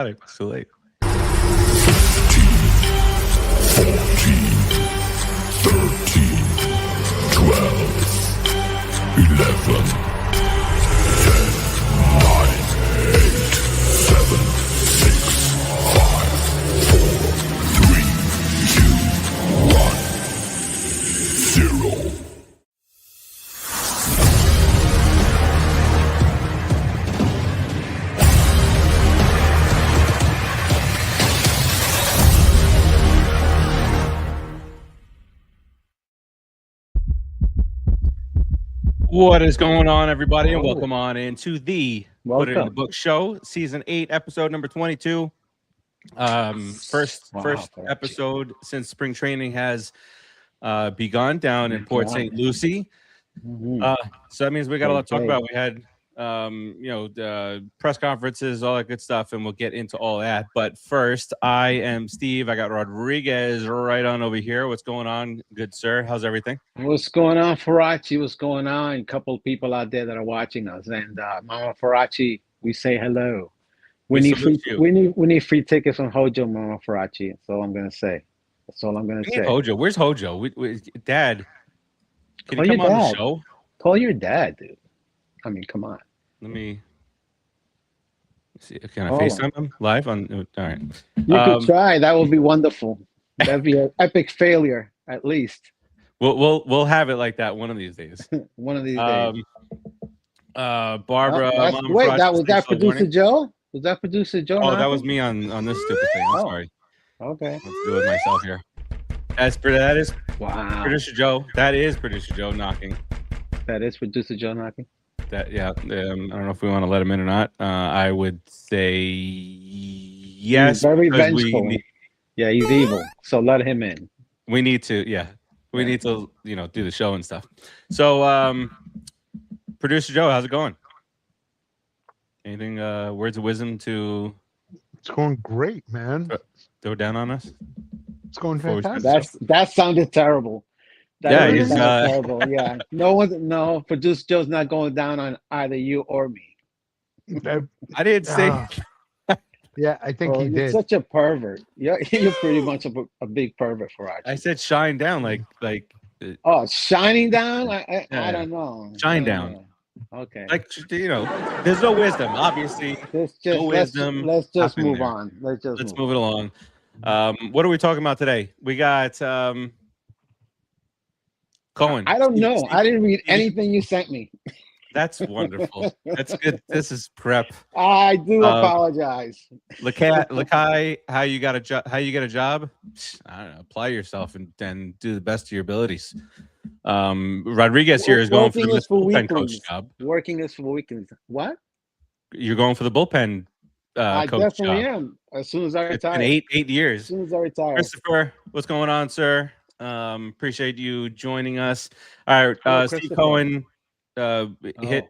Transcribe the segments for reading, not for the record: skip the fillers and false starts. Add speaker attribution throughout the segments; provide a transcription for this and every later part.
Speaker 1: It's too late.
Speaker 2: 14, 13, 12, 11, 10, 9, 8, 7, 6, 5, 4, 3, 2, 1, 0.
Speaker 1: What is going on, everybody, and welcome on into the Put It in the
Speaker 3: Welcome.
Speaker 1: Book Show, Season 8, Episode number 22. First episode since spring training has begun down in Port St. Lucie. So that means we got a lot to talk about. We had press conferences, all that good stuff, and we'll get into all that. But first, I am Steve. I got Rodriguez right on over here. What's going on, good sir? How's everything?
Speaker 3: What's going on, Farace? What's going on? A couple of people out there that are watching us. And Mama Farace, we say hello. We need free tickets from Hojo, Mama Farace. That's all I'm gonna say. That's all I'm gonna say.
Speaker 1: Hojo, where's Hojo? Dad, can you come on the show?
Speaker 3: Call your dad, dude. I mean, come on.
Speaker 1: Let me see. Can I FaceTime him live on? All right.
Speaker 3: You could try. That would be wonderful. That'd be an epic failure, at least.
Speaker 1: We'll have it like that one of these days.
Speaker 3: One of these days.
Speaker 1: Barbara.
Speaker 3: Wait, was that producer Joe? Was that producer Joe?
Speaker 1: Oh, that was me on this stupid thing. I'm sorry.
Speaker 3: Okay.
Speaker 1: Let's do it myself here. That is producer Joe. That is producer Joe knocking.
Speaker 3: That is producer Joe knocking.
Speaker 1: I don't know if we want to let him in or not. I would say yes.
Speaker 3: He's very vengeful. Yeah, he's evil. So let him in.
Speaker 1: We need to, we need to, do the show and stuff. So, producer Joe, how's it going? Anything? Words of wisdom to?
Speaker 4: It's going great, man.
Speaker 1: Throw down on us.
Speaker 4: It's going fantastic.
Speaker 3: That sounded terrible.
Speaker 1: He's
Speaker 3: terrible. Yeah, no, producer Joe's not going down on either you or me.
Speaker 1: I didn't say.
Speaker 4: Yeah, I think he did.
Speaker 3: You're such a pervert. You're pretty much a big pervert, for us.
Speaker 1: I said shine down, like.
Speaker 3: Oh, shining down? I don't know.
Speaker 1: Shine down.
Speaker 3: Okay.
Speaker 1: There's no wisdom, obviously. No wisdom.
Speaker 3: Let's just move on. Let's
Speaker 1: move it along. What are we talking about today? We got Cohen.
Speaker 3: I don't know. I didn't read anything you sent me.
Speaker 1: That's wonderful. That's good. This is prep.
Speaker 3: I do apologize.
Speaker 1: Lucie, how you get a job? I don't know. Apply yourself and do the best of your abilities. Rodriguez here is going for the bullpen coach job.
Speaker 3: Working is for weekends. What?
Speaker 1: You're going for the bullpen
Speaker 3: I
Speaker 1: coach
Speaker 3: definitely
Speaker 1: job.
Speaker 3: am. As soon as I retire.
Speaker 1: It's been 8 years.
Speaker 3: As soon as I retire.
Speaker 1: Christopher, what's going on, sir? Appreciate you joining us. All right, Steve Cohen hit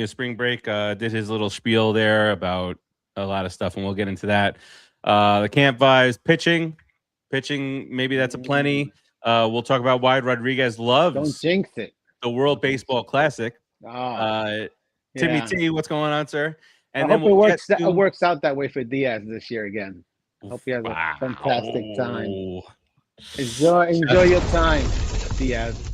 Speaker 1: spring break, did his little spiel there about a lot of stuff, and we'll get into that. The camp vibes, pitching, maybe that's a plenty. We'll talk about why Rodriguez loves
Speaker 3: Don't jinx it.
Speaker 1: The World Baseball Classic. Timmy T, what's going on, sir? And
Speaker 3: I hope it works out that way for Diaz this year again. I hope he has a fantastic time. Enjoy your time, Diaz.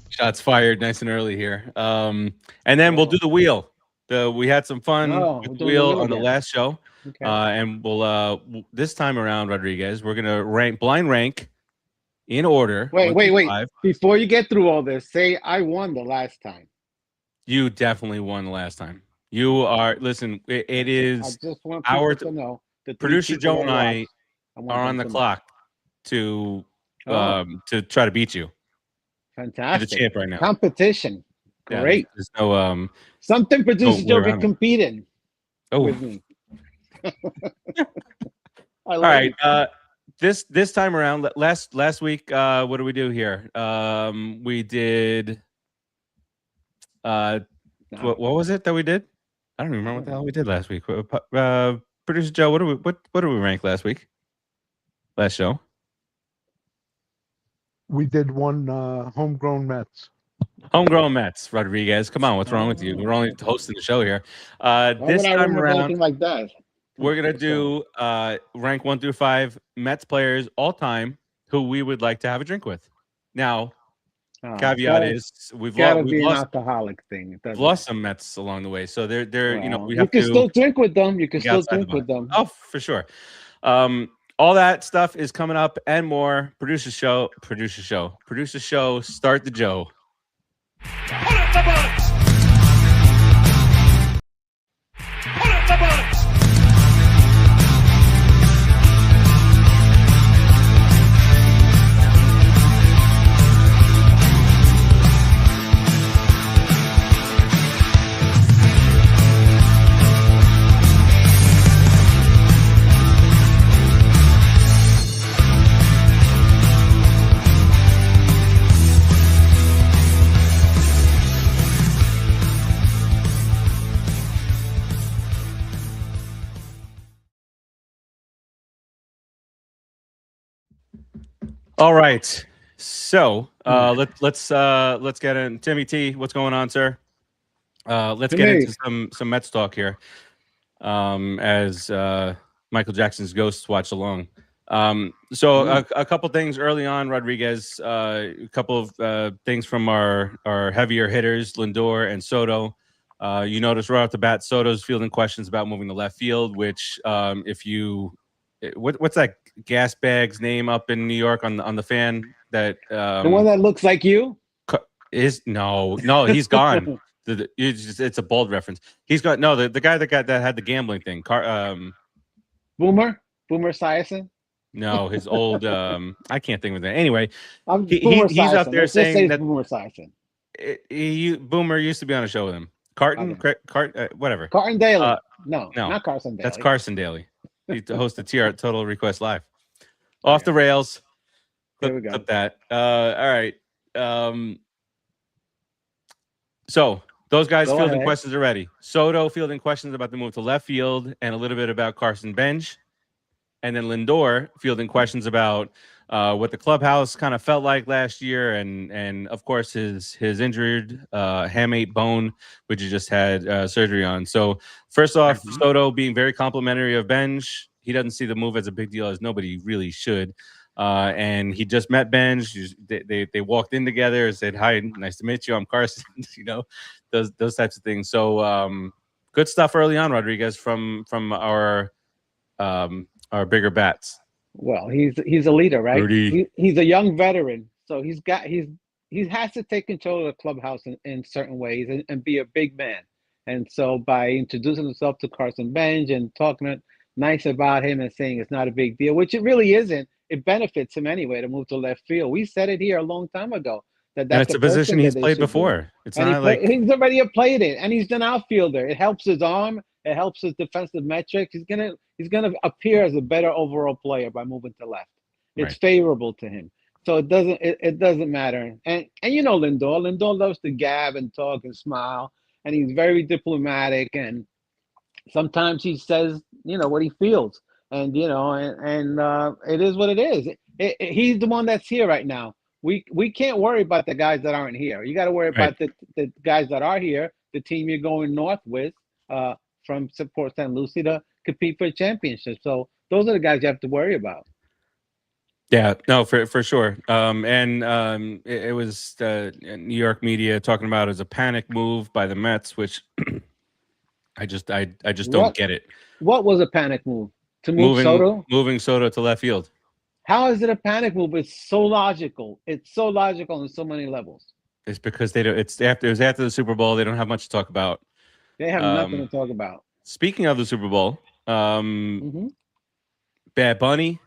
Speaker 1: Shots fired nice and early here. And then we'll do the wheel. We had some fun with the wheel on the last show. Okay. And we'll this time around, Rodriguez, we're gonna blind rank in order.
Speaker 3: Wait. Before you get through all this, say I won the last time.
Speaker 1: You definitely won the last time. You are it is
Speaker 3: I just want
Speaker 1: our
Speaker 3: to know
Speaker 1: producer Joe and I are on the clock to try to beat you.
Speaker 3: Fantastic.
Speaker 1: The champ right now.
Speaker 3: Competition. Great.
Speaker 1: There's no
Speaker 3: something producer Joe can compete in with me.
Speaker 1: All right. This time around, last week, what did we do here? We did what was it that we did? I don't even remember what the hell we did last week. Producer Joe, what did we rank last week? Last show?
Speaker 4: We did one homegrown Mets.
Speaker 1: Homegrown Mets, Rodriguez. Come on, what's wrong with you? We're only hosting the show here. This time around,
Speaker 3: like that.
Speaker 1: we're gonna do rank 1 through 5 Mets players all time who we would like to have a drink with. Now, caveat is we've lost
Speaker 3: alcoholic thing.
Speaker 1: We've lost some Mets along the way, so they're
Speaker 3: well,
Speaker 1: we
Speaker 3: you
Speaker 1: have
Speaker 3: can
Speaker 1: to
Speaker 3: still drink with them. You can still drink with them.
Speaker 1: Oh, for sure. All that stuff is coming up and more. Producer show. Start the Joe.
Speaker 2: Put up the buttons! Put up the buttons!
Speaker 1: All right. So let's get in. Timmy T, what's going on, sir? Let's get into some Mets talk here. As Michael Jackson's ghosts watch along. So a couple things early on, Rodriguez. A couple of things from our heavier hitters, Lindor and Soto. You notice right off the bat, Soto's fielding questions about moving to left field. Which, if you, what's that gas bag's name up in New York on the fan that
Speaker 3: the one that looks like you
Speaker 1: is no, he's gone. It's a bold reference. He's got the guy that had the gambling thing.
Speaker 3: Boomer Esiason.
Speaker 1: No, his old I can't think of that. Anyway,
Speaker 3: he's
Speaker 1: out there saying that
Speaker 3: Boomer Esiason.
Speaker 1: Boomer used to be on a show with him. Whatever.
Speaker 3: Carton Daly. No, not Carson Daly.
Speaker 1: That's Carson Daly. He hosted TR Total Request Live. Off the rails.
Speaker 3: There we go.
Speaker 1: Clip that. All right. So those guys fielding questions already. Soto fielding questions about the move to left field and a little bit about Carson Bench. And then Lindor fielding questions about what the clubhouse kind of felt like last year, and of course his injured hamate bone, which he just had surgery on. So first off, Soto being very complimentary of Benj. He doesn't see the move as a big deal, as nobody really should. And he just met Benj. They walked in together and said, "Hi, nice to meet you. I'm Carson." Those types of things. So good stuff early on, Rodriguez, from our bigger bats.
Speaker 3: Well, he's a leader, right? He's a young veteran, so he has to take control of the clubhouse in certain ways and be a big man. And so by introducing himself to Carson Bench and talking nice about him and saying it's not a big deal, which it really isn't, it benefits him anyway to move to left field. We said it here a long time ago that's
Speaker 1: a position he's played before. It's not like
Speaker 3: he's already played it, and he's an outfielder. It helps his arm. It helps his defensive metrics. He's gonna appear as a better overall player by moving to left. It's favorable to him. So it doesn't matter. And you know Lindor. Lindor loves to gab and talk and smile, and he's very diplomatic. And sometimes he says, what he feels, and it is what it is. He's the one that's here right now. We can't worry about the guys that aren't here. You got to worry about the guys that are here. The team you're going north with. From Port St. Lucie to compete for a championship. So those are the guys you have to worry about.
Speaker 1: Yeah, no, for sure. It was New York media talking about it as a panic move by the Mets, which I just don't get it.
Speaker 3: What was a panic move? To moving Soto
Speaker 1: to left field.
Speaker 3: How is it a panic move? It's so logical. It's so logical on so many levels.
Speaker 1: It's because it was after the Super Bowl. They don't have much to talk about.
Speaker 3: They have nothing to talk about.
Speaker 1: Speaking of the Super Bowl, Bad Bunny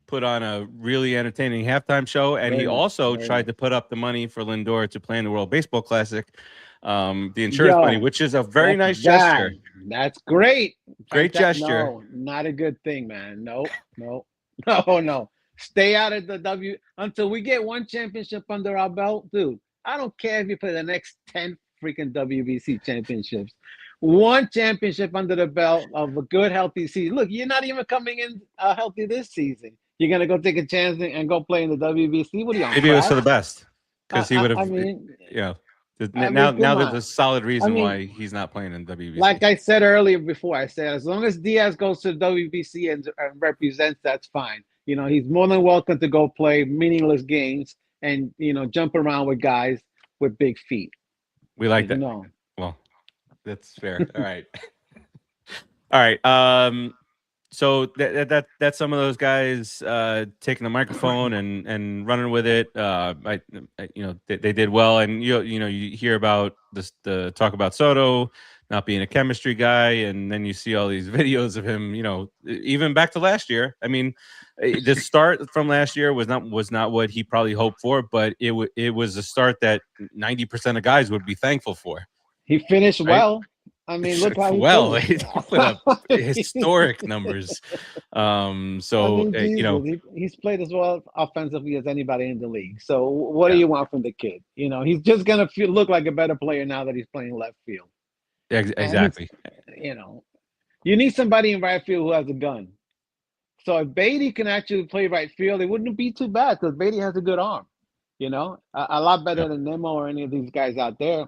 Speaker 1: put on a really entertaining halftime show, and he also tried to put up the money for Lindor to play in the World Baseball Classic, the insurance money, which is a very nice gesture.
Speaker 3: That's great.
Speaker 1: Great gesture.
Speaker 3: No, not a good thing, man. No. Stay out of the until we get one championship under our belt, dude. I don't care if you play the next 10 freaking WBC championships. One championship under the belt of a good, healthy season. Look, you're not even coming in healthy this season. You're going to go take a chance and go play in the WBC? What are you on?
Speaker 1: Maybe it was for the best. Because he would have, Now there's a solid reason why he's not playing in WBC.
Speaker 3: Like I said earlier before, I said as long as Diaz goes to WBC and represents, that's fine. You know, he's more than welcome to go play meaningless games and, you know, jump around with guys with big feet.
Speaker 1: We like that.
Speaker 3: No.
Speaker 1: Well, that's fair. All right. All right. So that's some of those guys taking the microphone and running with it. They did well, and you hear about the talk about Soto not being a chemistry guy, and then you see all these videos of him. Even back to last year. I mean, the start from last year was not what he probably hoped for, but it was a start that 90% of guys would be thankful for.
Speaker 3: He finished well. I mean, look how
Speaker 1: he put up historic numbers.
Speaker 3: He's played as well offensively as anybody in the league. So what do you want from the kid? He's just gonna look like a better player now that he's playing left field.
Speaker 1: Exactly.
Speaker 3: You need somebody in right field who has a gun. So if Beatty can actually play right field, it wouldn't be too bad because Beatty has a good arm. A lot better than Nemo or any of these guys out there.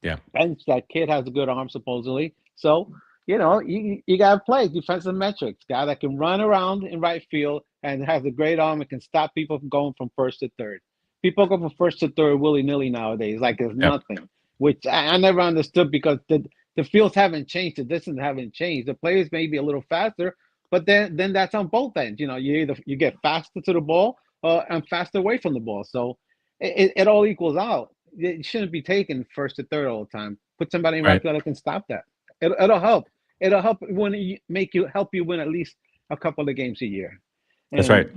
Speaker 1: Yeah,
Speaker 3: and that kid has a good arm supposedly. So you got to play defensive metrics. Guy that can run around in right field and has a great arm and can stop people from going from first to third. People go from first to third willy nilly nowadays, like it's nothing. Which I never understood because the fields haven't changed, the distance haven't changed. The players may be a little faster, but then that's on both ends. You get faster to the ball and faster away from the ball. So it all equals out. It shouldn't be taken first to third all the time. Put somebody in right field that can stop that. It'll help. It'll help help you win at least a couple of games a year. And,
Speaker 1: that's right.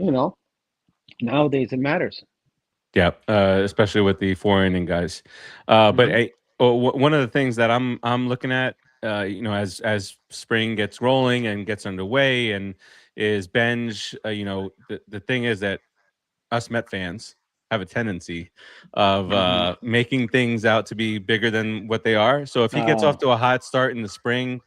Speaker 3: Nowadays it matters.
Speaker 1: Yeah, especially with the 4-inning guys. But one of the things that I'm looking at, as spring gets rolling and gets underway, and is Benj. The thing is that us Met fans have a tendency of making things out to be bigger than what they are. So if he gets off to a hot start in the spring,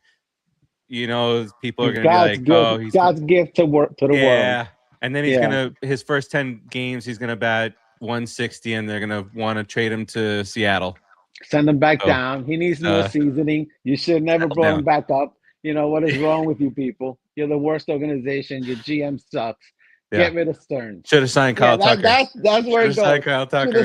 Speaker 1: people are going to be like, "Oh, he's
Speaker 3: God's gift to the world."
Speaker 1: Yeah, and then he's his first 10 games, he's going to bat 160, and they're going to want to trade him to Seattle.
Speaker 3: Send him back down. He needs more seasoning. You should never brought him back up. What is wrong with you people? You're the worst organization. Your GM sucks. Yeah. Get rid of Stern.
Speaker 1: Should have signed Kyle Tucker.
Speaker 3: That's where it goes.
Speaker 1: Signed Kyle Tucker.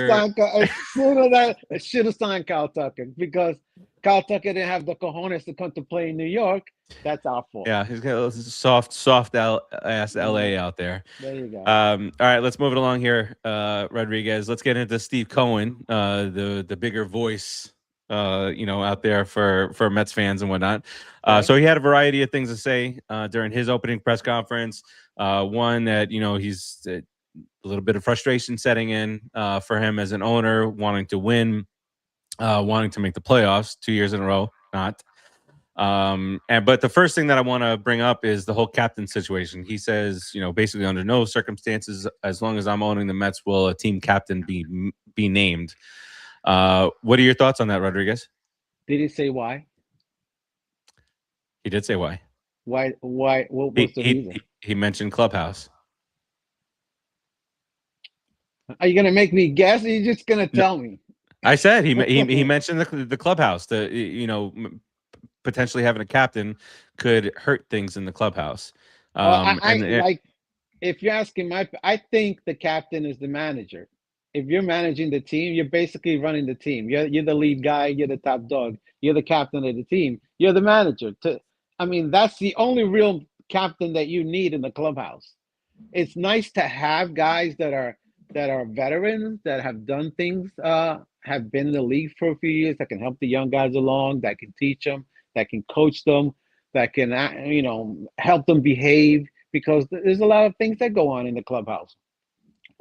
Speaker 3: Should have signed Kyle Tucker because Kyle Tucker didn't have the cojones to come to play in New York. That's our fault.
Speaker 1: Yeah, he's got a soft ass LA out there.
Speaker 3: There you go.
Speaker 1: All right, let's move it along here, Rodriguez. Let's get into Steve Cohen, the bigger voice, out there for Mets fans and whatnot. So he had a variety of things to say during his opening press conference. One that he's a little bit of frustration setting in for him as an owner, wanting to win, wanting to make the playoffs 2 years in a row, not. But the first thing that I want to bring up is the whole captain situation. He says, basically under no circumstances, as long as I'm owning the Mets, will a team captain be named. What are your thoughts on that, Rodriguez?
Speaker 3: Did he say why?
Speaker 1: He did say why.
Speaker 3: Why? What was the reason?
Speaker 1: He mentioned clubhouse.
Speaker 3: Are you gonna make me guess? Or are you just gonna tell me?
Speaker 1: I said he mentioned the clubhouse. Potentially having a captain could hurt things in the clubhouse.
Speaker 3: If you're asking I think the captain is the manager. If you're managing the team, you're basically running the team. You're the lead guy. You're the top dog. You're the captain of the team. You're the manager. That's the only real captain that you need in the clubhouse. It's nice to have guys that are veterans, that have done things, have been in the league for a few years, that can help the young guys along, that can teach them, that can coach them, that can help them behave, because there's a lot of things that go on in the clubhouse.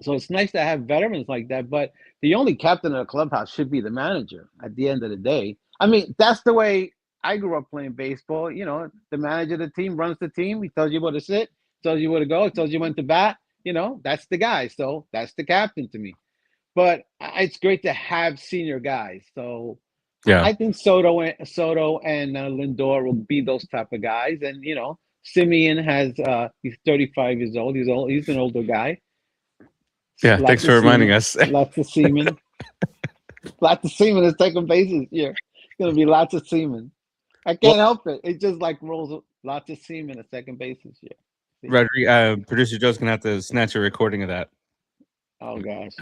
Speaker 3: So it's nice to have veterans like that, but the only captain of the clubhouse should be the manager at the end of the day. That's the way I grew up playing baseball. The manager of the team runs the team. He tells you where to sit, tells you where to go, tells you when to bat. That's the guy. So that's the captain to me. But it's great to have senior guys. So yeah, I think Soto and Lindor will be those type of guys. And Simeon he's 35 years old. He's an older guy.
Speaker 1: Yeah, thanks for reminding us.
Speaker 3: Lots of semen. Lots of semen at second base this year. Gonna be lots of semen. I can't help it. It just like rolls lots of semen at second base this year.
Speaker 1: Producer Joe's gonna have to snatch a recording of that.
Speaker 3: Oh gosh.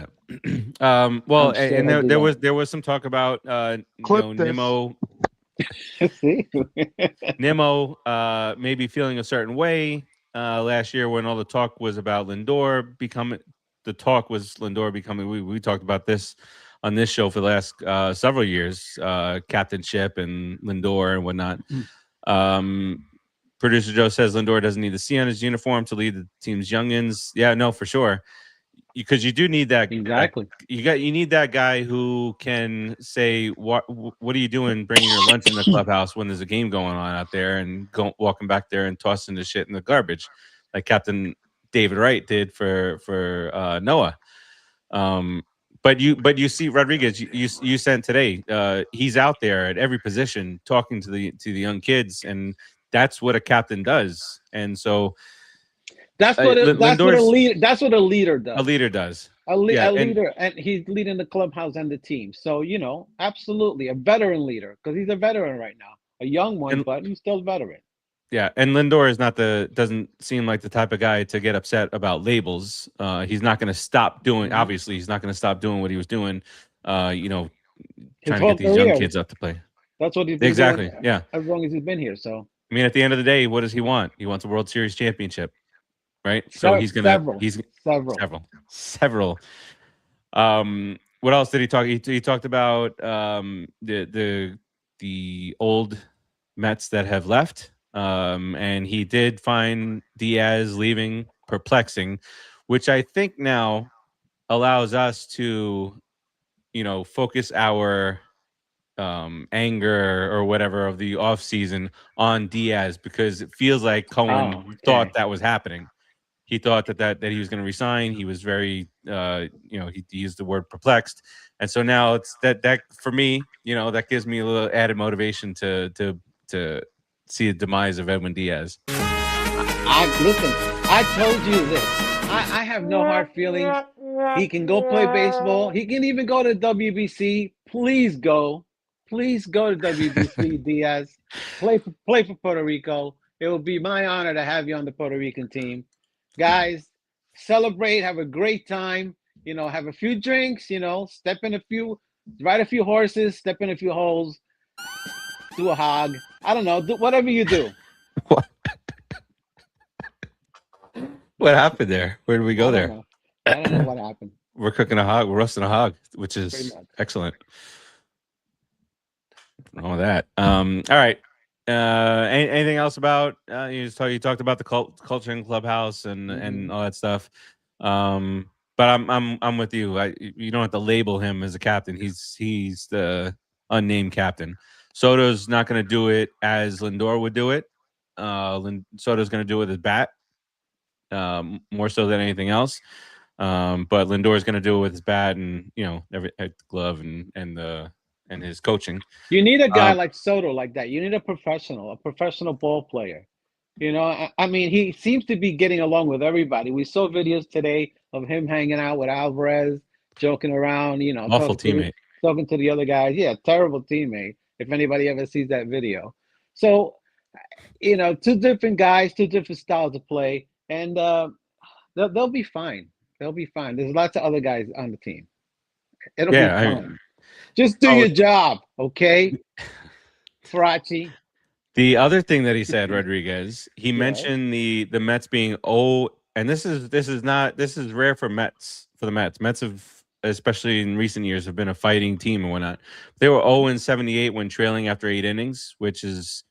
Speaker 1: Well, and there was some talk about Nimmo. Nimmo maybe feeling a certain way last year when all the talk was about Lindor becoming. The talk was Lindor becoming. We talked about this on this show for the last several years, captainship and Lindor and whatnot. Producer Joe says Lindor doesn't need the C on his uniform to lead the team's youngins. Yeah, no, for sure. Because you do need that.
Speaker 3: Exactly.
Speaker 1: You need that guy who can say, what are you doing bringing your lunch in the clubhouse when there's a game going on out there, and walking back there and tossing the shit in the garbage like Captain David Wright did for Noah. But you see Rodriguez, you sent today. He's out there at every position talking to the young kids, and that's what a captain does. And so
Speaker 3: that's what a leader does.
Speaker 1: A leader does.
Speaker 3: A leader, and he's leading the clubhouse and the team. So absolutely a veteran leader, because he's a veteran right now, a young one, but he's still a veteran.
Speaker 1: Yeah, and Lindor is doesn't seem like the type of guy to get upset about labels. He's not going to stop doing. Obviously, he's not going to stop doing what he was doing. Trying to get these young kids up to play.
Speaker 3: That's what he's been
Speaker 1: exactly.
Speaker 3: doing
Speaker 1: yeah,
Speaker 3: as long as he's been here. So
Speaker 1: I mean, at the end of the day, what does he want? He wants a World Series championship, right? So he's gonna several. What else did he talk? He talked about the old Mets that have left. And he did find Diaz leaving perplexing, which I think now allows us to, focus our anger or whatever of the offseason on Diaz, because it feels like Cohen thought that was happening. He thought that he was going to resign. He was very, he used the word perplexed. And so now it's that for me, that gives me a little added motivation to see the demise of Edwin Díaz.
Speaker 3: Listen, I told you this. I have no hard feelings. He can go play baseball. He can even go to WBC. Please go to WBC, Diaz. Play for Puerto Rico. It will be my honor to have you on the Puerto Rican team. Guys, celebrate, have a great time. Have a few drinks, ride a few horses, step in a few holes, do a hog. I don't know. Whatever you do.
Speaker 1: What happened there? Where did we go there?
Speaker 3: I don't know what happened.
Speaker 1: We're cooking a hog. We're roasting a hog, which is excellent. All that. All right. Anything else about you talked about the culture in clubhouse and all that stuff. But I'm with you. You don't have to label him as a captain. He's the unnamed captain. Soto's not going to do it as Lindor would do it. Soto's going to do it with his bat, more so than anything else. But Lindor's going to do it with his bat and every glove and his coaching.
Speaker 3: You need a guy like Soto like that. You need a professional ball player. I mean, he seems to be getting along with everybody. We saw videos today of him hanging out with Alvarez, joking around.
Speaker 1: Awful teammate.
Speaker 3: Talking to the other guys. Yeah, terrible teammate. If anybody ever sees that video. So, two different guys, two different styles of play, and they'll be fine. They'll be fine. There's lots of other guys on the team. It'll be fine. Just do your job, okay? Farace.
Speaker 1: The other thing that he said, Rodriguez, he mentioned the Mets being and this is rare for the Mets. Mets have, especially in recent years, have been a fighting team and whatnot. They were 0-78 when trailing after 8 innings, which is,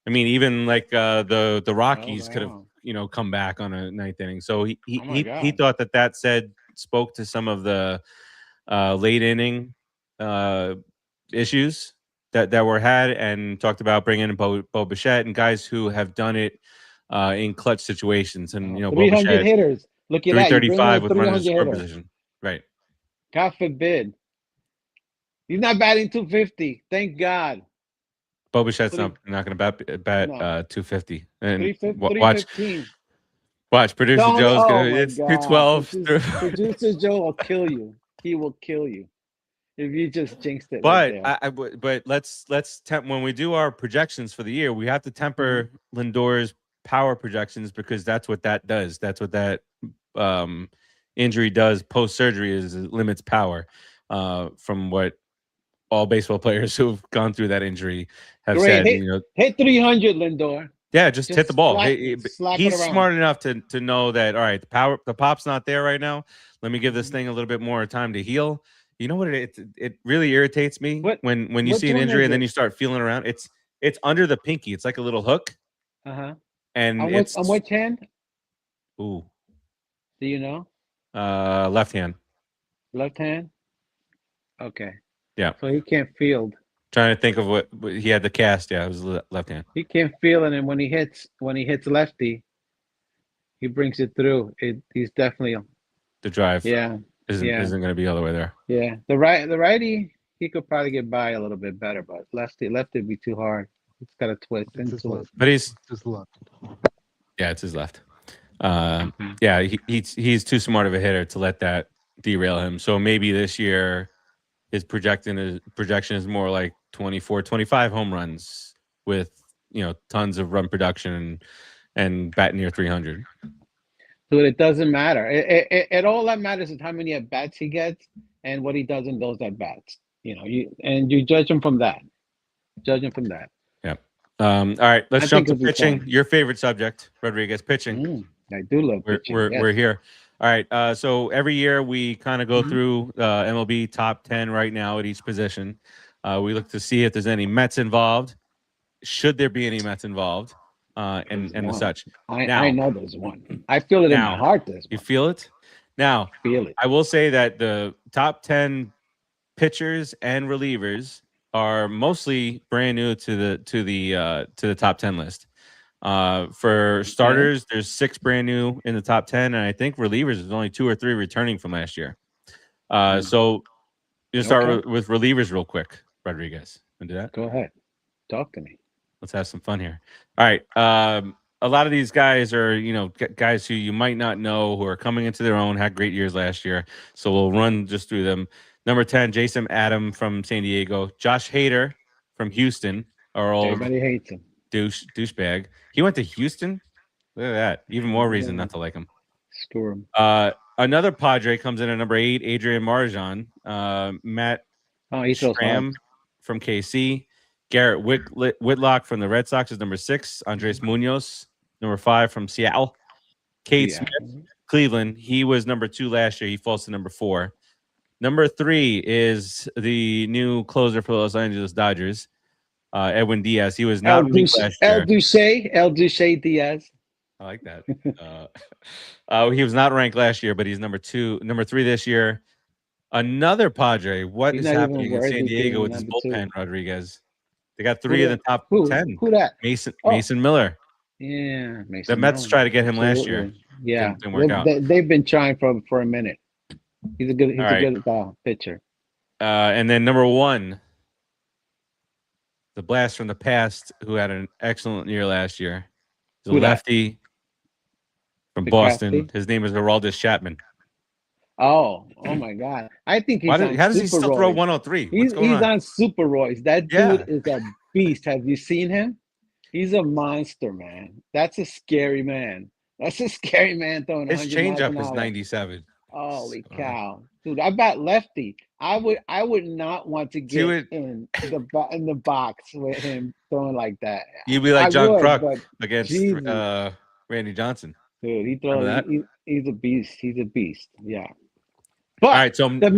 Speaker 1: I mean, even like the Rockies could have come back on a 9th inning. So he thought that spoke to some of the late inning issues that were had, and talked about bringing in Bo Bichette and guys who have done it in clutch situations. And
Speaker 3: 300 hitters. Look at that.
Speaker 1: 335 with runners in score position. Right.
Speaker 3: God forbid. He's not batting 250. Thank God.
Speaker 1: Bo Bichette's not going to bat 250. And watch. Producer Joe's going to. It's 212.
Speaker 3: Producer Joe will kill you. He will kill you. If you just jinxed it.
Speaker 1: But
Speaker 3: right
Speaker 1: but let's when we do our projections for the year, we have to temper Lindor's power projections because that's what that does. That's what that injury does post surgery is it limits power. From what all baseball players who've gone through that injury have said,
Speaker 3: hit 300, Lindor.
Speaker 1: Yeah, just hit the ball.
Speaker 3: Slap
Speaker 1: He's
Speaker 3: it around.
Speaker 1: smart enough to know that. All right, the pop's not there right now. Let me give this thing a little bit more time to heal. You know what? It really irritates me when you see an injury and then you start feeling around. It's under the pinky. It's like a little hook. And
Speaker 3: on which hand?
Speaker 1: Ooh.
Speaker 3: Do you know?
Speaker 1: Left hand.
Speaker 3: Left hand. Okay.
Speaker 1: Yeah.
Speaker 3: So he can't field.
Speaker 1: Trying to think of what he had the cast. Yeah, it was left hand.
Speaker 3: He can't feel it, and when he hits lefty, he brings it through. He's definitely
Speaker 1: the drive.
Speaker 3: Yeah.
Speaker 1: Isn't going to be all the way there.
Speaker 3: Yeah. The righty, he could probably get by a little bit better, but lefty would be too hard. It's got a twist into it.
Speaker 1: But he's
Speaker 4: his left.
Speaker 1: Yeah, it's his left. Yeah, he's too smart of a hitter to let that derail him. So maybe this year his projection is more like 24, 25 home runs with tons of run production and batting near 300.
Speaker 3: So it doesn't matter. It all that matters is how many at bats he gets and what he does in those at bats. You judge him from that.
Speaker 1: Yeah. All right, let's jump to pitching. Your favorite subject, Rodriguez, pitching.
Speaker 3: I do love pitching.
Speaker 1: We're here. All right. So every year we kind of go through MLB top 10 right now at each position. We look to see if there's any Mets involved. Should there be any Mets involved? And the such.
Speaker 3: I know there's one. I feel it in my heart.
Speaker 1: You feel it? Now,
Speaker 3: feel it.
Speaker 1: I will say that the top 10 pitchers and relievers are mostly brand new to the top 10 list. For starters, there's 6 brand new in the top 10, and I think relievers there's only 2 or 3 returning from last year. So you start with relievers real quick, Rodriguez. Want to do that?
Speaker 3: Go ahead. Talk to me.
Speaker 1: Let's have some fun here. All right. A lot of these guys are, guys who you might not know who are coming into their own, had great years last year. So we'll run just through them. Number 10, Jason Adam from San Diego. Josh Hader from Houston.
Speaker 3: Everybody hates him.
Speaker 1: Douchebag. He went to Houston? Look at that. Even more reason not to like him.
Speaker 3: Screw him.
Speaker 1: Another Padre comes in at number 8, Adrian Marjan. Matt Stram from KC. Garrett Whitlock from the Red Sox is number 6. Andres Munoz, number 5 from Seattle. Cade Smith, Cleveland. He was number 2 last year. He falls to number 4. Number 3 is the new closer for the Los Angeles Dodgers, Edwin Díaz. He was not ranked last year.
Speaker 3: El Duce Diaz.
Speaker 1: I like that. He was not ranked last year, but he's number 3 this year. Another Padre. What is happening in San Diego with this bullpen, Rodriguez? They got 3 in the top 10.
Speaker 3: Who that?
Speaker 1: Mason Miller.
Speaker 3: Yeah,
Speaker 1: the Mets tried to get him last year.
Speaker 3: Yeah,
Speaker 1: didn't work out.
Speaker 3: They've been trying for a minute. He's a good pitcher.
Speaker 1: And then number 1, the blast from the past, who had an excellent year last year. He's a lefty from Boston. His name is Aroldis Chapman.
Speaker 3: Oh my God! I think he's on
Speaker 1: how does he still throw 103?
Speaker 3: He's on steroids. That dude is a beast. Have you seen him? He's a monster, man. That's a scary man. That's a scary man throwing.
Speaker 1: His changeup is 97.
Speaker 3: Holy cow, dude! I bet lefty. I would not want to get in the box with him throwing like that.
Speaker 1: You'd be like John Kruk against Randy Johnson.
Speaker 3: Dude, he throws. He's a beast. He's a beast. Yeah. But all right, so the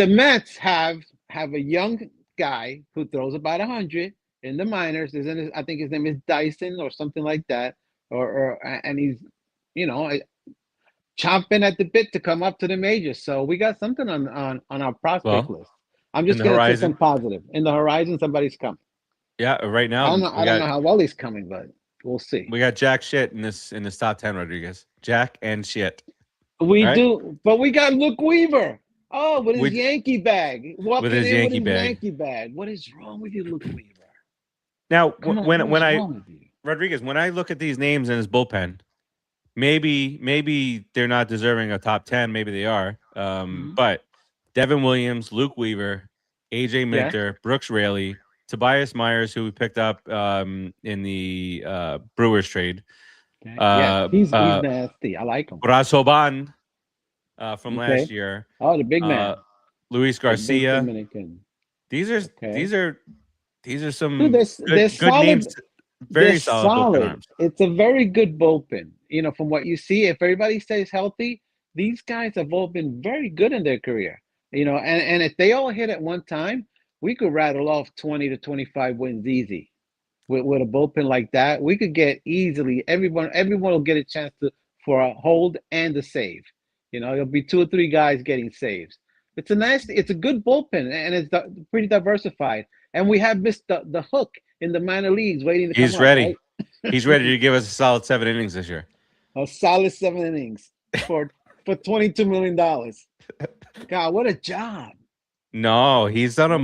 Speaker 3: Mets have a young guy who throws about 100 in the minors. I think his name is Dyson or something like that. And he's, chomping at the bit to come up to the majors. So we got something on our prospect list. I'm just going to say some positive. In the horizon, somebody's coming.
Speaker 1: Yeah, right now.
Speaker 3: I don't know how well he's coming, but we'll see.
Speaker 1: We got Jack Shit in this top 10, Rodriguez. Jack and Shit.
Speaker 3: We do, but we got Luke Weaver. Oh, with his Yankee bag. With his Yankee bag. What is wrong with you, Luke Weaver?
Speaker 1: Now, Rodriguez, when I look at these names in his bullpen, maybe they're not deserving a top 10. Maybe they are. But Devin Williams, Luke Weaver, AJ Minter, Brooks Raley, Tobias Myers, who we picked up in the Brewers trade.
Speaker 3: Yeah, he's nasty. I like him.
Speaker 1: Brazoban from last year.
Speaker 3: Oh, the big man.
Speaker 1: Luis Garcia. These are some
Speaker 3: Dude, they're
Speaker 1: good names. Very solid bullpen arms.
Speaker 3: It's a very good bullpen. You know, from what you see, if everybody stays healthy, these guys have all been very good in their career. You know, and if they all hit at one time, we could rattle off 20 to 25 wins easy. With a bullpen like that, we could get easily everyone will get a chance for a hold and a save. You know, there'll be 2 or 3 guys getting saves. It's a good bullpen, and it's pretty diversified. And we have missed the hook in the minor leagues waiting to come up.
Speaker 1: He's ready.
Speaker 3: Right?
Speaker 1: He's ready to give us a solid 7 innings this year.
Speaker 3: A solid 7 innings for $22 million. God, what a job!
Speaker 1: No, he's on a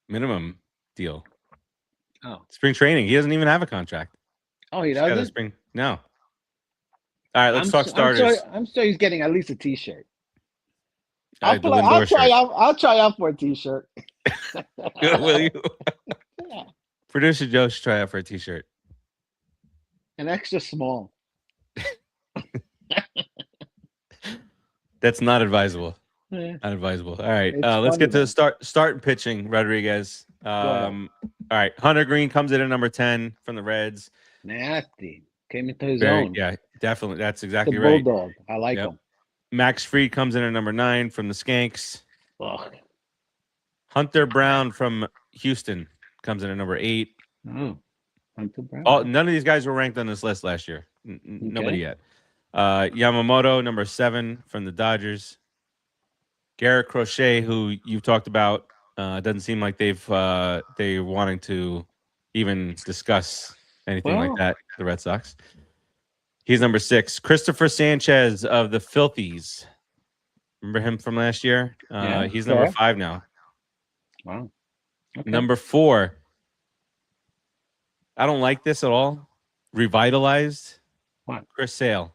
Speaker 1: minimum deal.
Speaker 3: Oh,
Speaker 1: spring training. He doesn't even have a contract.
Speaker 3: Oh, he doesn't.
Speaker 1: Spring. No. All right, let's talk starters.
Speaker 3: I'm sure he's getting at least a T-shirt.
Speaker 1: I'll
Speaker 3: try out for a T-shirt.
Speaker 1: Will you?
Speaker 3: Yeah.
Speaker 1: Producer Joe should try out for a T-shirt.
Speaker 3: An extra small.
Speaker 1: That's not advisable.
Speaker 3: Yeah.
Speaker 1: Not advisable. All right, let's get to the start pitching. Rodriguez. All right, Hunter Green comes in at number 10 from the Reds.
Speaker 3: Nasty. Came into his own.
Speaker 1: Yeah, definitely. That's exactly
Speaker 3: the
Speaker 1: right.
Speaker 3: Bulldog. I like him.
Speaker 1: Max Fried comes in at number 9 from the Skanks.
Speaker 3: Ugh.
Speaker 1: Hunter Brown from Houston comes in at number 8.
Speaker 3: Oh, Hunter Brown.
Speaker 1: None of these guys were ranked on this list last year. Nobody yet. Yamamoto, number 7 from the Dodgers. Garrett Crochet, who you've talked about, doesn't seem like they're wanting to even discuss anything like that. The Red Sox. He's number 6. Christopher Sanchez of the Filthies. Remember him from last year? He's number 5 now.
Speaker 3: Wow. Okay.
Speaker 1: Number 4. I don't like this at all. Revitalized.
Speaker 3: What?
Speaker 1: Chris Sale.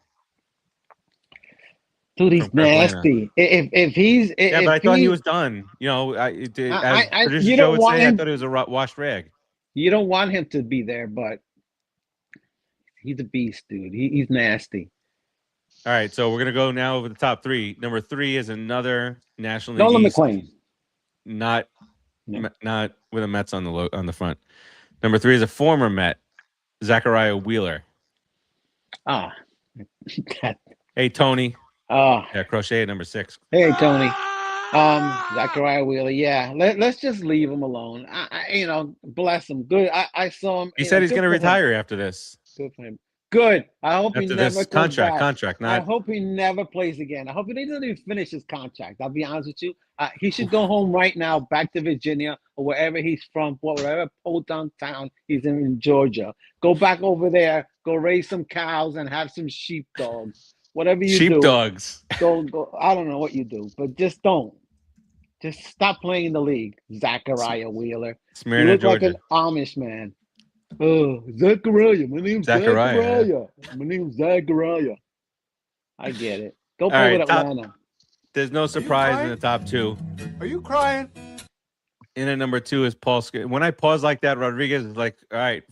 Speaker 3: Dude, he's nasty. If he's
Speaker 1: but I thought he was done. You know, as producer Joe would say, I thought he was a washed rag.
Speaker 3: You don't want him to be there, but he's a beast, dude. He's nasty.
Speaker 1: All right, so we're gonna go now over the top 3. Number 3 is another National League
Speaker 3: Nolan
Speaker 1: East,
Speaker 3: McLean.
Speaker 1: Not with a Mets on the front. Number 3 is a former Met, Zachariah Wheeler. Hey Tony. Yeah, Crochet at number 6.
Speaker 3: Hey Tony. Zachariah Wheeler. Yeah, let's just leave him alone. I bless him. Good. I saw him.
Speaker 1: He said he's gonna retire after this.
Speaker 3: Good for him. Good. I hope
Speaker 1: after
Speaker 3: he never
Speaker 1: this
Speaker 3: comes back.
Speaker 1: contract.
Speaker 3: I hope he never plays again. I hope he doesn't even finish his contract. I'll be honest with you. He should go home right now, back to Virginia or wherever he's from, whatever podunk town he's in Georgia. Go back over there. Go raise some cows and have some sheepdogs. Whatever you do.
Speaker 1: Sheepdogs.
Speaker 3: Go. I don't know what you do, but just don't. Just stop playing in the league, Zachariah Wheeler.
Speaker 1: You
Speaker 3: look
Speaker 1: Georgia.
Speaker 3: like an Amish man. Oh, Zachariah. My name's Zachariah. My name's Zachariah. I get it. Go play with Atlanta.
Speaker 1: There's no surprise in the top 2.
Speaker 2: Are you crying?
Speaker 1: In at number 2 is Paul. When I pause like that, Rodriguez is like, all right,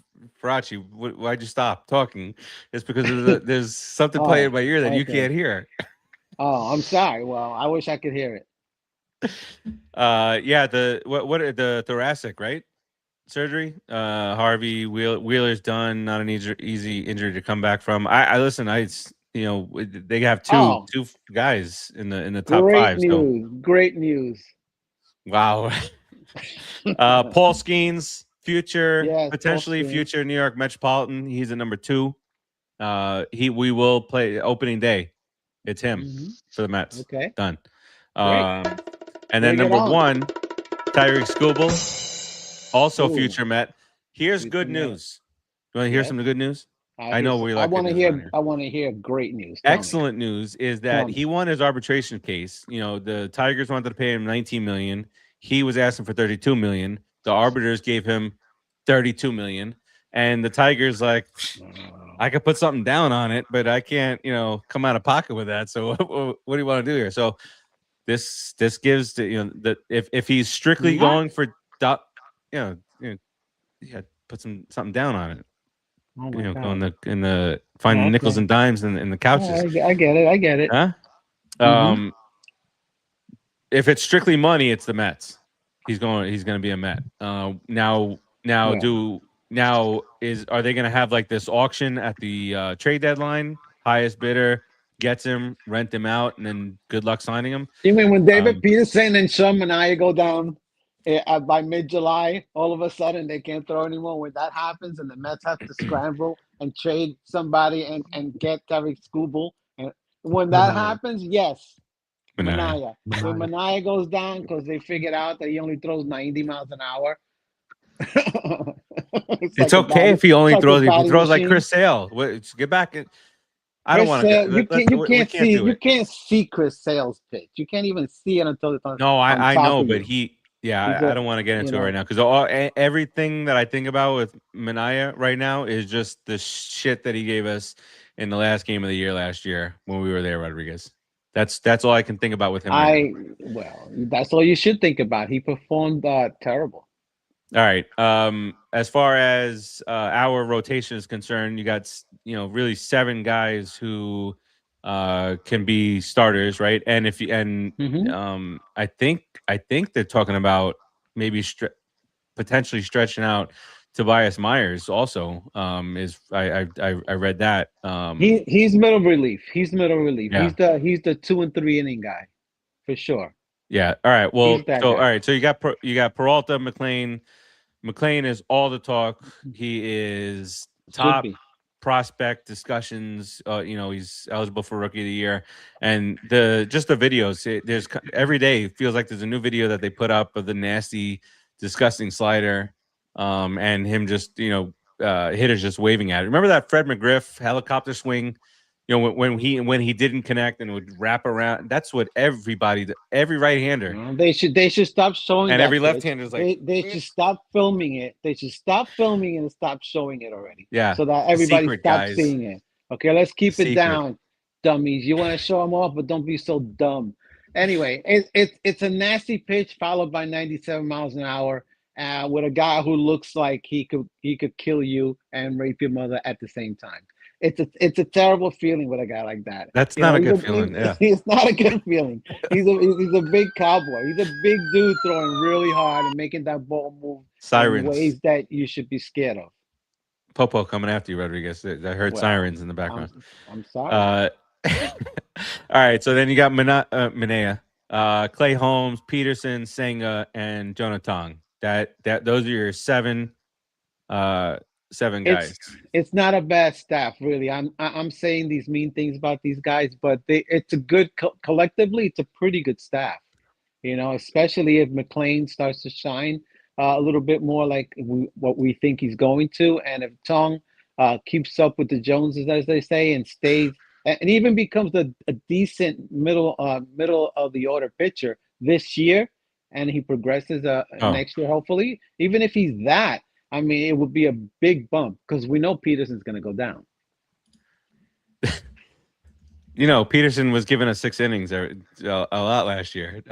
Speaker 1: Farace, why'd you stop talking? It's because there's something playing in my ear that you can't hear.
Speaker 3: Oh, I'm sorry. Well, I wish I could hear it.
Speaker 1: The thoracic, right? Surgery. Harvey Wheeler's done. Not an easy injury to come back from. I listen. They have two guys in the top 5.
Speaker 3: Great news.
Speaker 1: Wow. Paul Skeens, potentially future New York Metropolitan. He's at number 2. We will play opening day. It's him for the Mets.
Speaker 3: Okay.
Speaker 1: Done. And then number 1, Tyrese Skubal, also future Met. Here's good news. You want to hear some good news? I know we like.
Speaker 3: I want to hear great news.
Speaker 1: Excellent news is that he won his arbitration case. You know, the Tigers wanted to pay him $19 million. He was asking for $32 million. The arbiters gave him $32 million, and the Tigers like, I could put something down on it, but I can't, come out of pocket with that. So what do you want to do here? So this gives that if he's strictly going for put something down on it.
Speaker 3: Oh my God.
Speaker 1: in the finding nickels and dimes in the couches.
Speaker 3: I get it.
Speaker 1: Huh? If it's strictly money, it's the Mets. He's going to be a Met. Now are they going to have like this auction at the trade deadline? Highest bidder gets him, rent him out, and then good luck signing him.
Speaker 3: You mean when David Peterson and Sean Manaea go down by mid-July, all of a sudden they can't throw anymore? When that happens and the Mets have to scramble and trade somebody and get Tarik Skubal, and when that happens, yes. Manaea. When Manaea goes down because they figured out that he only throws 90 miles an hour.
Speaker 1: It's okay if he only throws. If he throws like Chris Sale, get back. I don't want to.
Speaker 3: You can't see Chris Sale's pitch. You can't even see it until it's on.
Speaker 1: No, I know, but I don't want to get into it right now because everything that I think about with Manaea right now is just the shit that he gave us in the last game of the year last year when we were there, Rodriguez. That's all I can think about with him.
Speaker 3: Well, that's all you should think about. He performed terrible.
Speaker 1: All right. As far as our rotation is concerned, you got really 7 guys who can be starters, right? And I think they're talking about maybe potentially stretching out Tobias Myers also. I read that.
Speaker 3: He's middle relief.
Speaker 1: Yeah.
Speaker 3: He's the 2 and 3 inning guy for sure.
Speaker 1: Yeah. All right. Well, all right. So you got Peralta, McLean. McLean is all the talk. He is top prospect discussions. He's eligible for Rookie of the Year, and the videos. There's every day feels like there's a new video that they put up of the nasty, disgusting slider, and him just hitters just waving at it. Remember that Fred McGriff helicopter swing? When he didn't connect and would wrap around. That's what every right-hander.
Speaker 3: They should stop showing.
Speaker 1: And every left-hander is like
Speaker 3: they should stop filming it. They should stop filming and stop showing it already.
Speaker 1: Yeah.
Speaker 3: So that everybody stops seeing it. Okay, let's keep it down, dummies. You want to show them off, but don't be so dumb. Anyway, it's a nasty pitch followed by 97 miles an hour with a guy who looks like he could kill you and rape your mother at the same time. It's a terrible feeling with a guy like that.
Speaker 1: That's not a good feeling. Yeah,
Speaker 3: it's not a good feeling. He's a big cowboy. He's a big dude throwing really hard and making that ball move in ways that you should be scared of.
Speaker 1: Popo coming after you, Rodriguez. I heard sirens in the background.
Speaker 3: I'm sorry.
Speaker 1: All right, so then you got Manaea, Clay Holmes, Peterson, Senga, and Jonathan. Those are your 7 guys.
Speaker 3: It's not a bad staff, really. I'm saying these mean things about these guys, but it's a good collectively. It's a pretty good staff, especially if McLean starts to shine a little bit more like what we think he's going to, and if Tong keeps up with the Joneses, as they say, and stays and even becomes a decent middle of the order pitcher this year, and he progresses next year, hopefully. Even if he's that. I mean, it would be a big bump because we know Peterson's going to go down.
Speaker 1: Peterson was giving us 6 innings a lot last year.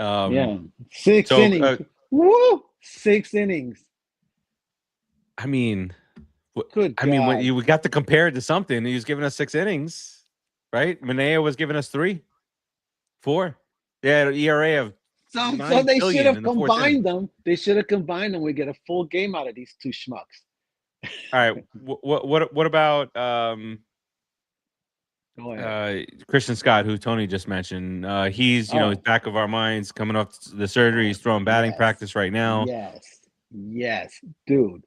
Speaker 3: 6 innings. Woo! 6 innings.
Speaker 1: I mean, we got to compare it to something. He was giving us 6 innings, right? Manaea was giving us 3, 4. Yeah, ERA of.
Speaker 3: So they should have combined them. They should have combined them. We get a full game out of these 2 schmucks.
Speaker 1: All right. What about Christian Scott, who Tony just mentioned? He's back of our minds, coming off the surgery. He's throwing batting practice right now.
Speaker 3: Yes, dude.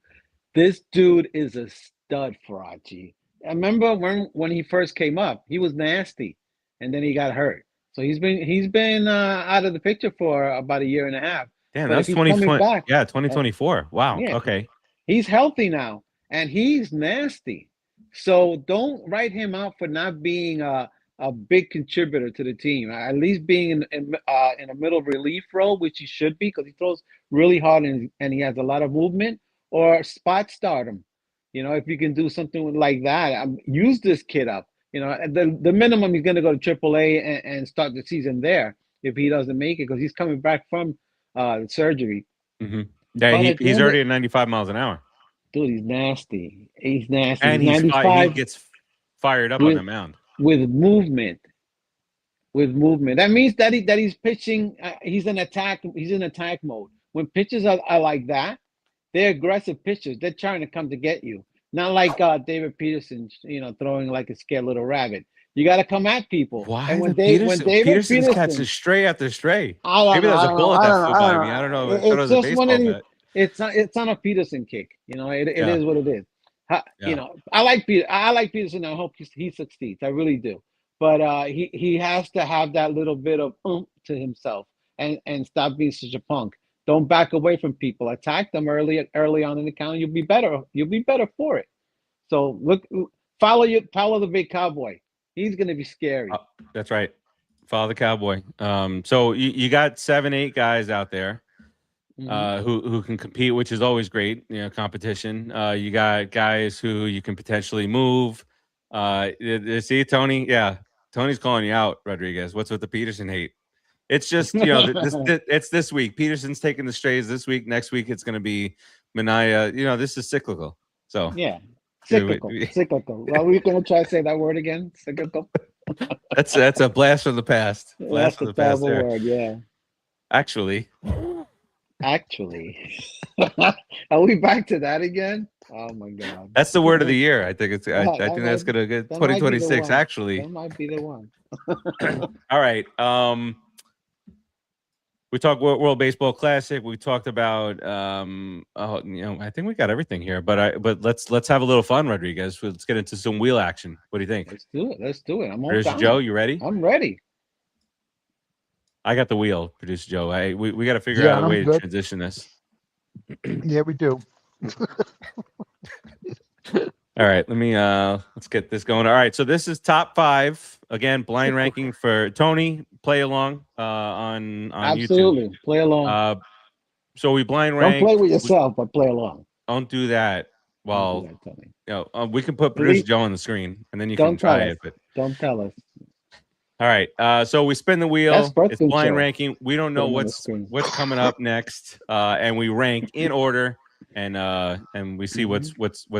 Speaker 3: This dude is a stud, Farace. I remember when he first came up, he was nasty, and then he got hurt. So he's been out of the picture for about 1.5 years.
Speaker 1: Damn, that's 2020. Yeah, 2024. Wow.
Speaker 3: Yeah,
Speaker 1: okay.
Speaker 3: He's healthy now, and he's nasty. So don't write him out for not being a big contributor to the team. At least being in a middle relief role, which he should be, because he throws really hard and he has a lot of movement. Or spot start him. If you can do something like that, use this kid up. The minimum he's going to go to AAA and start the season there. if he doesn't make it because he's coming back from the surgery.
Speaker 1: Mm-hmm. Yeah, he's already at 95 miles an hour.
Speaker 3: Dude, he's nasty. He's nasty.
Speaker 1: And
Speaker 3: he's 95.
Speaker 1: He gets fired up on the mound
Speaker 3: with movement. With movement, that means that he's pitching. He's in attack. He's in attack mode. When pitchers are like that, they're aggressive pitchers. They're trying to come to get you. Not like David Peterson, throwing like a scared little rabbit. You got to come at people.
Speaker 1: Why?
Speaker 3: And when
Speaker 1: Peterson's catching stray after stray. Maybe there's a bullet that flew by me. I don't know.
Speaker 3: It's just one of these. It's on a Peterson kick. It is what it is. I like Peterson. I hope he succeeds. I really do. But he has to have that little bit of oomph to himself and stop being such a punk. Don't back away from people. Attack them early on in the count. You'll be better. You'll be better for it. So follow the big cowboy. He's gonna be scary.
Speaker 1: That's right. Follow the cowboy. So you got 7-8 guys out there who can compete, which is always great. Competition. You got guys who you can potentially move. See, Tony? Yeah. Tony's calling you out, Rodriguez. What's with the Peterson hate? It's just, it's this week. Peterson's taking the strays this week. Next week, it's going to be Minaya. This is cyclical. So
Speaker 3: yeah, cyclical. Well, we're going to try to say that word again. Cyclical.
Speaker 1: That's a blast from the past. Blast from the past there.
Speaker 3: Word, yeah.
Speaker 1: Actually.
Speaker 3: Are we back to that again? Oh my God.
Speaker 1: That's the word of the year. I think it's. I think that's gonna get 2026. Actually,
Speaker 3: that might be the one.
Speaker 1: All right. We talked World Baseball Classic. We talked about. I think we got everything here. But let's have a little fun, Rodriguez. Let's get into some wheel action. What do you think?
Speaker 3: Let's do it. I'm all
Speaker 1: Producer
Speaker 3: down.
Speaker 1: Joe, you ready?
Speaker 3: I'm ready.
Speaker 1: I got the wheel, Producer Joe. We got to figure out a way to transition this.
Speaker 4: Yeah, we do.
Speaker 1: All right, let's get this going. All right, so this is top 5 again, blind ranking for Tony. Play along on
Speaker 3: Absolutely.
Speaker 1: YouTube.
Speaker 3: Play along.
Speaker 1: So we blind rank.
Speaker 3: Don't play with yourself, but play along.
Speaker 1: Don't do that. Well, we can put Producer Joe on the screen, and then you can try it. But
Speaker 3: don't tell us.
Speaker 1: All right, so we spin the wheel. It's blind ranking. We don't know what's coming up next, and we rank in order. And we see what's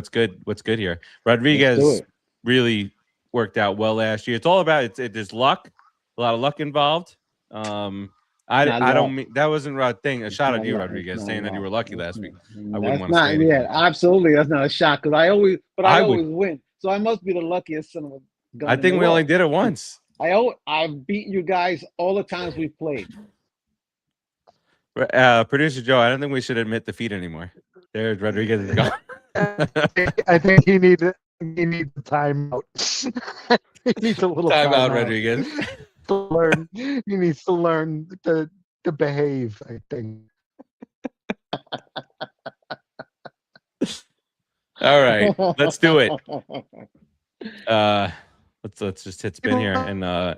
Speaker 1: good here. Rodriguez really worked out well last year. It's all about there's luck, a lot of luck involved. I don't mean that wasn't a thing. A shot at you, Rodriguez, saying that you were lucky last week. I wouldn't want to say anything.
Speaker 3: Yeah, absolutely. That's not a shot because I always win. So I must be the luckiest son of a gun.
Speaker 1: I think we only did it once.
Speaker 3: I've beat you guys all the times we've played.
Speaker 1: Producer Joe, I don't think we should admit defeat anymore. There's Rodriguez is gone.
Speaker 4: I think he needs a timeout. He needs a little
Speaker 1: timeout, Rodriguez.
Speaker 4: He needs to learn to behave, I think.
Speaker 1: All right, let's do it. Let's just hit spin here and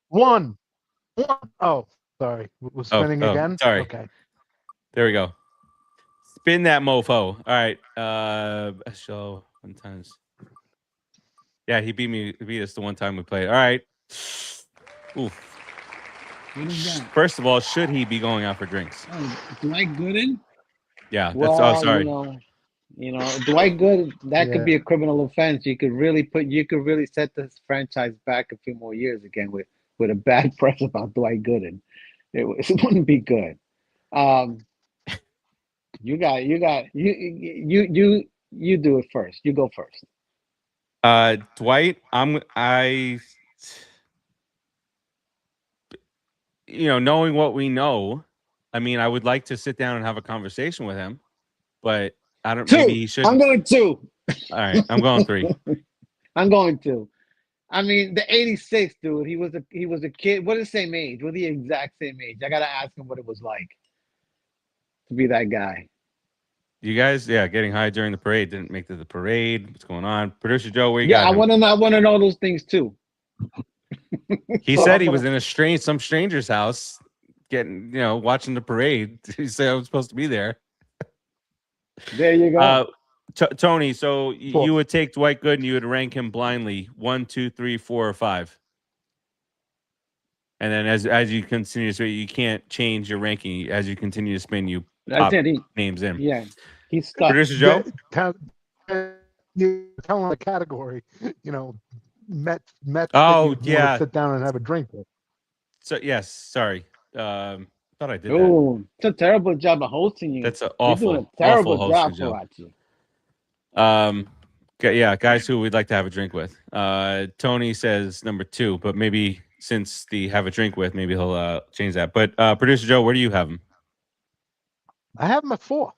Speaker 4: one. Oh, sorry. We're spinning again.
Speaker 1: Sorry.
Speaker 4: Okay.
Speaker 1: There we go. Spin that mofo. All right. So one times. Yeah, he beat us the one time we played. All right. Ooh. First of all, should he be going out for drinks?
Speaker 3: Dwight Gooden?
Speaker 1: Yeah. That's sorry.
Speaker 3: Dwight Gooden, that could be a criminal offense. You could really set this franchise back a few more years again with a bad press about Dwight Gooden. It wouldn't be good. You do it first. You go first.
Speaker 1: Dwight, knowing what we know, I mean, I would like to sit down and have a conversation with him, but I don't.
Speaker 3: 2.
Speaker 1: Maybe he should.
Speaker 3: I'm going 2.
Speaker 1: All right, I'm going 3.
Speaker 3: I'm going 2. I mean, the '86 dude. He was a kid. We're the same age. We're the exact same age. I gotta ask him what it was like to be that guy.
Speaker 1: You guys, getting high during the parade. Didn't make the parade. What's going on? Producer Joe, where you got?
Speaker 3: I want to know those things too.
Speaker 1: He said he was in some stranger's house, getting watching the parade. He said I was supposed to be there.
Speaker 3: There you go.
Speaker 1: Tony, so you would take Dwight Gooden, you would rank him blindly 1, 2, 3, 4, or 5. And then as you continue to spin, you can't change your ranking. As you continue to spin, you pop names in.
Speaker 3: Yeah, he's stuck.
Speaker 1: Producer Joe?
Speaker 4: You tell him the category, you know, Mets
Speaker 1: Oh,
Speaker 4: that you want to sit down and have a drink with.
Speaker 1: So yes, sorry. Thought I did that.
Speaker 3: Oh, it's a terrible job of hosting you.
Speaker 1: That's an
Speaker 3: You're doing a terrible job,
Speaker 1: hosting,
Speaker 3: Farace.
Speaker 1: Yeah, guys who we'd like to have a drink with. Tony says number 2, but maybe since the have a drink with, maybe he'll change that. But Producer Joe, where do you have him?
Speaker 4: I have him at 4.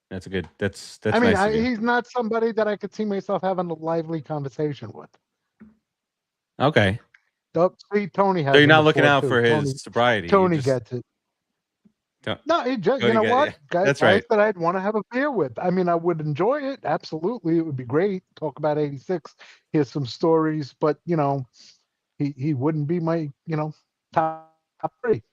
Speaker 1: That's a good. That's.
Speaker 4: I mean,
Speaker 1: nice
Speaker 4: he's not somebody that I could see myself having a lively conversation with.
Speaker 1: Okay.
Speaker 4: See, Tony has.
Speaker 1: So you're not looking out for his sobriety.
Speaker 4: Tony gets it. No, he just, you know what? Guys,
Speaker 1: that's right.
Speaker 4: That I'd want to have a beer with. I mean, I would enjoy it. Absolutely. It would be great. Talk about 86. Here's some stories, but you know, he wouldn't be my, you know, top 3.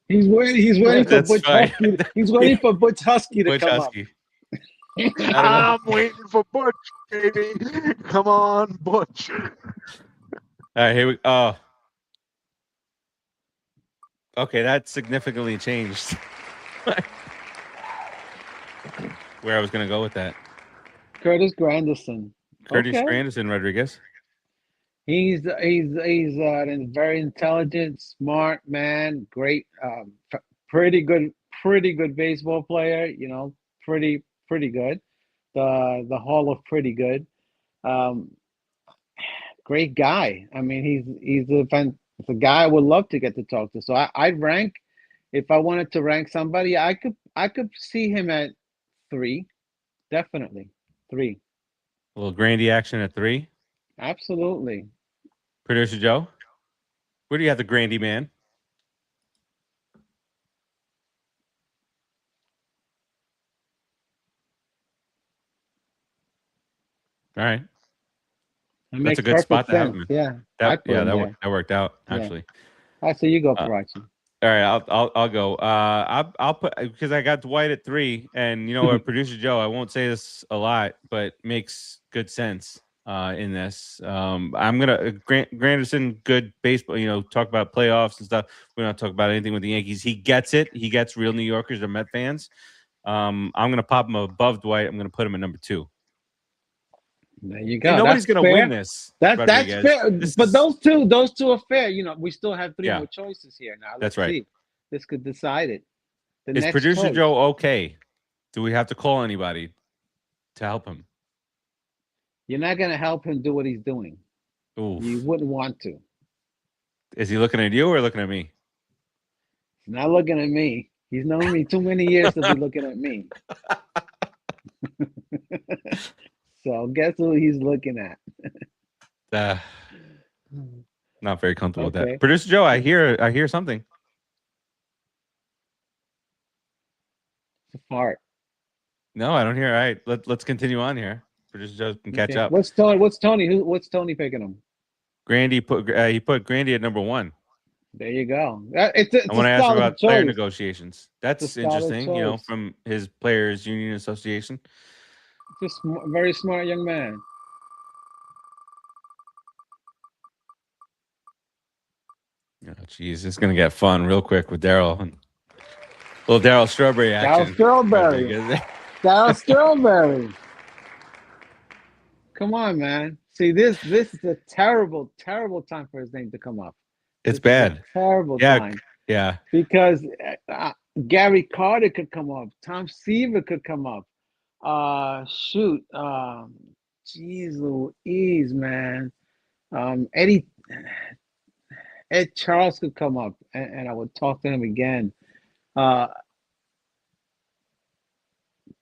Speaker 3: He's waiting for Butch Husky. He's waiting for Butch Husky to come up.
Speaker 4: I'm waiting for Butch, baby. Come on, Butch.
Speaker 1: All right, here we go. Okay, that significantly changed where I was going to go with that.
Speaker 3: Curtis Granderson.
Speaker 1: Granderson Rodriguez.
Speaker 3: He's a very intelligent, smart man. Great, pretty good baseball player. You know, pretty good. The Hall of Pretty Good. Great guy. I mean, he's a guy I would love to get to talk to. So I'd rank, if I wanted to rank somebody, I could see him at 3, definitely 3.
Speaker 1: A little Grandy action at 3.
Speaker 3: Absolutely.
Speaker 1: Producer Joe, where do you have the Grandy man? All right. That's a good spot to have him.
Speaker 3: Yeah.
Speaker 1: That worked out actually.
Speaker 3: All right, so you go, Farace.
Speaker 1: All right, I'll go. I'll put, because I got Dwight at 3, and you know what, Producer Joe, I won't say this a lot, but makes good sense in this. I'm gonna Granderson, good baseball. You know, talk about playoffs and stuff. We're not talking about anything with the Yankees. He gets it. He gets real New Yorkers or Met fans. I'm gonna pop him above Dwight. I'm gonna put him at number 2.
Speaker 3: There you go.
Speaker 1: Nobody's gonna win this.
Speaker 3: That's fair. But those two are fair. You know, we still have 3 more choices here now.
Speaker 1: That's right.
Speaker 3: See. This could decide it.
Speaker 1: Is Producer Joe okay? Do we have to call anybody to help him?
Speaker 3: You're not gonna help him do what he's doing.
Speaker 1: Oof.
Speaker 3: You wouldn't want to.
Speaker 1: Is he looking at you or looking at me?
Speaker 3: He's not looking at me. He's known me too many years to be looking at me. So guess who he's looking at?
Speaker 1: Not very comfortable with that. Producer Joe, I hear something.
Speaker 3: It's a fart.
Speaker 1: No, I don't hear. All right, let's continue on here. Producer Joe can catch up.
Speaker 3: What's Tony? What's Tony picking him?
Speaker 1: Grandy he put Grandy at number 1.
Speaker 3: There you go.
Speaker 1: I want to ask him about player negotiations. That's interesting. You know, from his Players Union Association.
Speaker 3: Just very smart young man.
Speaker 1: Oh, geez, it's gonna get fun real quick with Daryl. Little Daryl Strawberry action.
Speaker 3: Daryl Strawberry. Come on, man. See, this is a terrible time for his name to come up.
Speaker 1: It's bad.
Speaker 3: Terrible time.
Speaker 1: Yeah.
Speaker 3: Because Gary Carter could come up. Tom Seaver could come up. Jeez Louise, man. Ed Charles could come up, and I would talk to him again.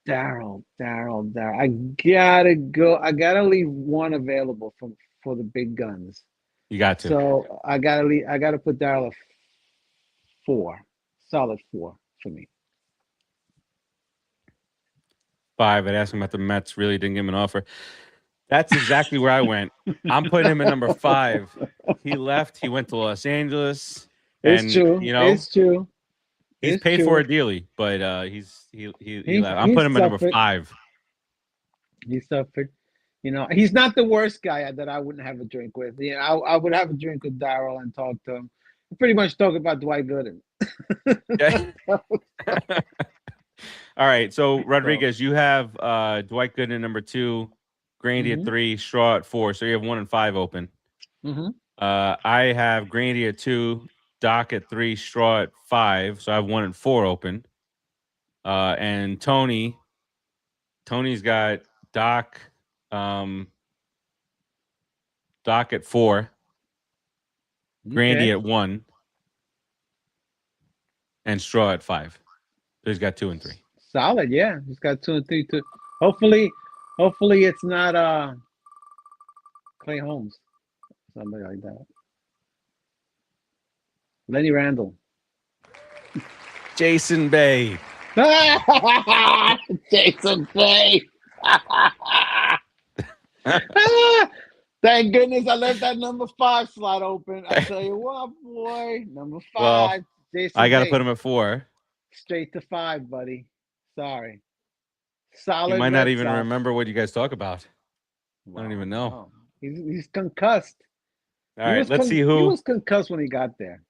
Speaker 3: Daryl. I gotta go. I gotta leave one available for the big guns.
Speaker 1: You got to.
Speaker 3: So I gotta put Daryl at 4, solid 4 for me.
Speaker 1: 5. I'd ask him about the Mets. Really didn't give him an offer. That's exactly where I went. I'm putting him at number 5. He left. He went to Los Angeles.
Speaker 3: It's true.
Speaker 1: You know,
Speaker 3: it's true.
Speaker 1: He's paid for it dearly, but he left. I'm putting him at number 5.
Speaker 3: He suffered. You know, he's not the worst guy that I wouldn't have a drink with. Yeah, I would have a drink with Daryl and talk to him. Pretty much talk about Dwight Gooden.
Speaker 1: Yeah. All right. So Rodriguez, you have Dwight Gooden number 2, Grandy at 3, Straw at 4. So you have 1 and 5 open. I have Grandy at 2, Doc at 3, Straw at 5. So I have 1 and 4 open. And Tony's got Doc at 4, Grandy at 1, and Straw at 5. So he's got 2 and 3.
Speaker 3: Solid, yeah. He's got 2 and 3 too. Hopefully it's not Clay Holmes, somebody like that. Lenny Randall.
Speaker 1: Jason Bay.
Speaker 3: Jason Bay. Thank goodness I left that number 5 slot open. I tell you what, boy, number 5.
Speaker 1: Well,
Speaker 3: Jason
Speaker 1: I got to
Speaker 3: Bay.
Speaker 1: put him at 4.
Speaker 3: Straight to 5, buddy. Sorry. Solid.
Speaker 1: You might not even
Speaker 3: Sox.
Speaker 1: remember what you guys talk about. I don't even know.
Speaker 3: Wow. He's concussed.
Speaker 1: All right, let's see who.
Speaker 3: He was concussed when he got there.